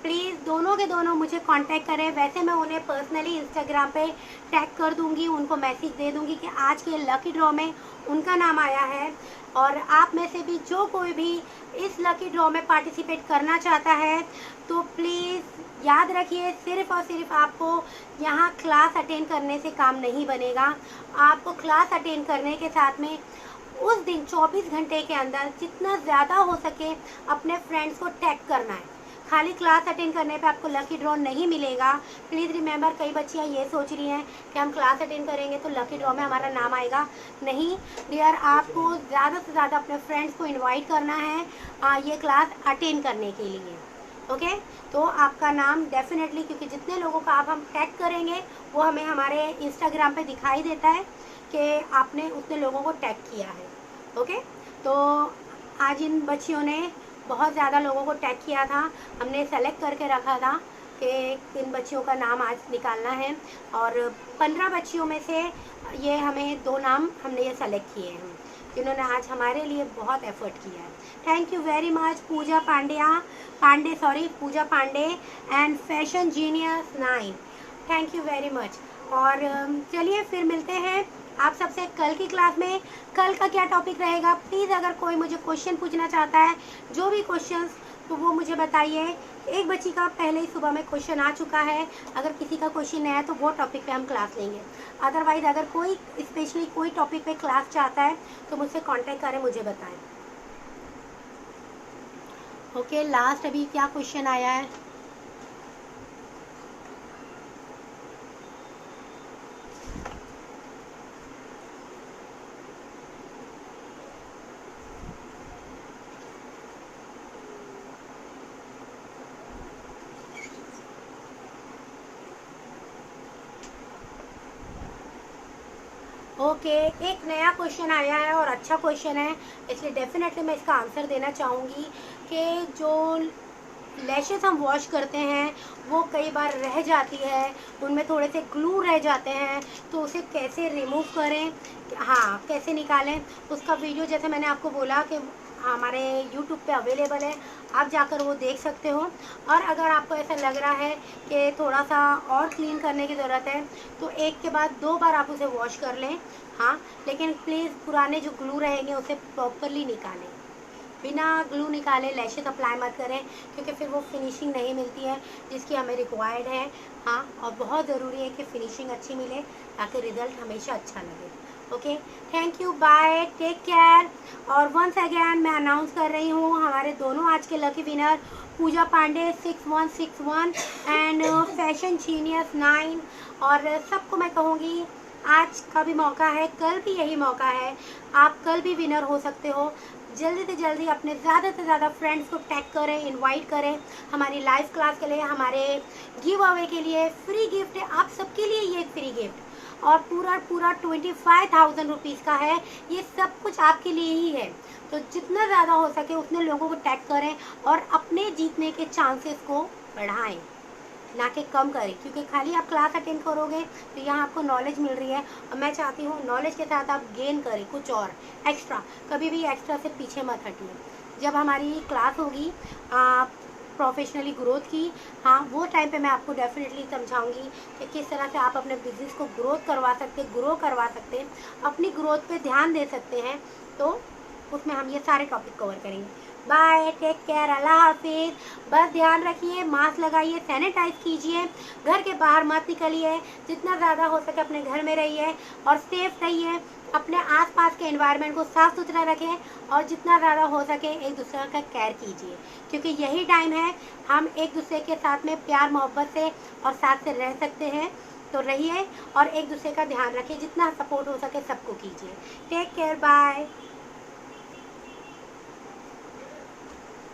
प्लीज़ दोनों के दोनों मुझे कांटेक्ट करें। वैसे मैं उन्हें पर्सनली इंस्टाग्राम पे टैग कर दूंगी, उनको मैसेज दे दूंगी कि आज के लकी ड्रॉ में उनका नाम आया है। और आप में से भी जो कोई भी इस लकी ड्रॉ में पार्टिसिपेट करना चाहता है तो प्लीज़ याद रखिए, सिर्फ़ और सिर्फ आपको यहाँ क्लास अटेंड करने से काम नहीं बनेगा। आपको क्लास अटेंड करने के साथ में उस दिन 24 घंटे के अंदर जितना ज़्यादा हो सके अपने फ्रेंड्स को टैग करना है। खाली क्लास अटेंड करने पे आपको लकी ड्रॉ नहीं मिलेगा। प्लीज़ रिमेंबर, कई बच्चियाँ ये सोच रही हैं कि हम क्लास अटेंड करेंगे तो लकी ड्रॉ में हमारा नाम आएगा। नहीं डियर, आपको ज़्यादा से ज़्यादा अपने फ्रेंड्स को इनवाइट करना है ये क्लास अटेंड करने के लिए, ओके। तो आपका नाम डेफिनेटली, क्योंकि जितने लोगों का आप हम टैग करेंगे वो हमें हमारे इंस्टाग्राम पे दिखाई देता है कि आपने उतने लोगों को टैग किया है, ओके। तो आज इन बच्चियों ने बहुत ज़्यादा लोगों को टैग किया था, हमने सेलेक्ट करके रखा था कि किन बच्चियों का नाम आज निकालना है। और 15 बच्चियों में से ये हमें 2 नाम हमने ये सेलेक्ट किए हैं जिन्होंने आज हमारे लिए बहुत एफर्ट किया है। Thank you very much Pooja Pandey and fashion genius 9, thank you very much. और चलिए फिर मिलते हैं आप सबसे कल की क्लास में। कल का क्या टॉपिक रहेगा, प्लीज़ अगर कोई मुझे क्वेश्चन पूछना चाहता है, जो भी क्वेश्चंस, तो वो मुझे बताइए। एक बच्ची का पहले ही सुबह में क्वेश्चन आ चुका है, अगर किसी का क्वेश्चन नया है तो वो टॉपिक पे हम क्लास लेंगे। अदरवाइज़ अगर कोई स्पेशली कोई टॉपिक पे क्लास चाहता है तो मुझसे कांटेक्ट करें, मुझे बताएं। ओके, लास्ट अभी क्या क्वेश्चन आया है? ओके, एक नया क्वेश्चन आया है और अच्छा क्वेश्चन है, इसलिए डेफिनेटली मैं इसका आंसर देना चाहूँगी कि जो लैशेस हम वॉश करते हैं वो कई बार रह जाती है, उनमें थोड़े से ग्लू रह जाते हैं, तो उसे कैसे रिमूव करें, हाँ कैसे निकालें, उसका वीडियो जैसे मैंने आपको बोला कि हमारे YouTube पे अवेलेबल है, आप जाकर वो देख सकते हो। और अगर आपको ऐसा लग रहा है कि थोड़ा सा और क्लीन करने की ज़रूरत है तो एक के बाद 2 बार आप उसे वॉश कर लें, हाँ। लेकिन प्लीज़ पुराने जो ग्लू रहेंगे उसे प्रॉपरली निकालें, बिना ग्लू निकाले लैशेस अप्लाई मत करें, क्योंकि फिर वो फिनिशिंग नहीं मिलती है जिसकी हमें रिक्वायर्ड है, हाँ। और बहुत ज़रूरी है कि फिनिशिंग अच्छी मिले ताकि रिज़ल्ट हमेशा अच्छा लगे। Okay, thank you, bye, take care. और वंस अगेन मैं अनाउंस कर रही हूँ हमारे दोनों आज के lucky winner Pooja Pandey 6161 and fashion genius 9। और सबको मैं कहूँगी आज का भी मौका है, कल भी यही मौका है, आप कल भी विनर हो सकते हो। जल्दी से जल्दी अपने ज़्यादा से ज़्यादा फ्रेंड्स को टैग करें, इनवाइट करें हमारी लाइव क्लास के लिए, हमारे गिव अवे के लिए। फ्री गिफ्ट है आप सबके लिए, ये फ्री गिफ्ट, और पूरा 25,000 रुपीज़ का है, ये सब कुछ आपके लिए ही है। तो जितना ज़्यादा हो सके उतने लोगों को टैग करें और अपने जीतने के चांसेस को बढ़ाएं, ना कि कम करें, क्योंकि खाली आप क्लास अटेंड करोगे तो यहाँ आपको नॉलेज मिल रही है, और मैं चाहती हूँ नॉलेज के साथ आप गेन करें कुछ और एक्स्ट्रा। कभी भी एक्स्ट्रा से पीछे मत हटिए। जब हमारी क्लास होगी प्रोफेशनली ग्रोथ की, हाँ वो टाइम पे मैं आपको डेफिनेटली समझाऊंगी कि किस तरह से आप अपने बिजनेस को ग्रो करवा सकते हैं, अपनी ग्रोथ पे ध्यान दे सकते हैं। तो उसमें हम ये सारे टॉपिक कवर करेंगे। बाय, टेक केयर, अल्लाह हाफिज़। बस ध्यान रखिए, मास्क लगाइए, सैनिटाइज कीजिए, घर के बाहर मत निकलिए, जितना ज़्यादा हो सके अपने घर में रहिए और सेफ रहिए। अपने आसपास के एनवायरनमेंट को साफ़ सुथरा रखें और जितना ज़्यादा हो सके एक दूसरे का केयर कीजिए, क्योंकि यही टाइम है हम एक दूसरे के साथ में प्यार मोहब्बत से और साथ से रह सकते हैं। तो रहिए और एक दूसरे का ध्यान रखिए, जितना सपोर्ट हो सके सबको कीजिए। Take care, bye.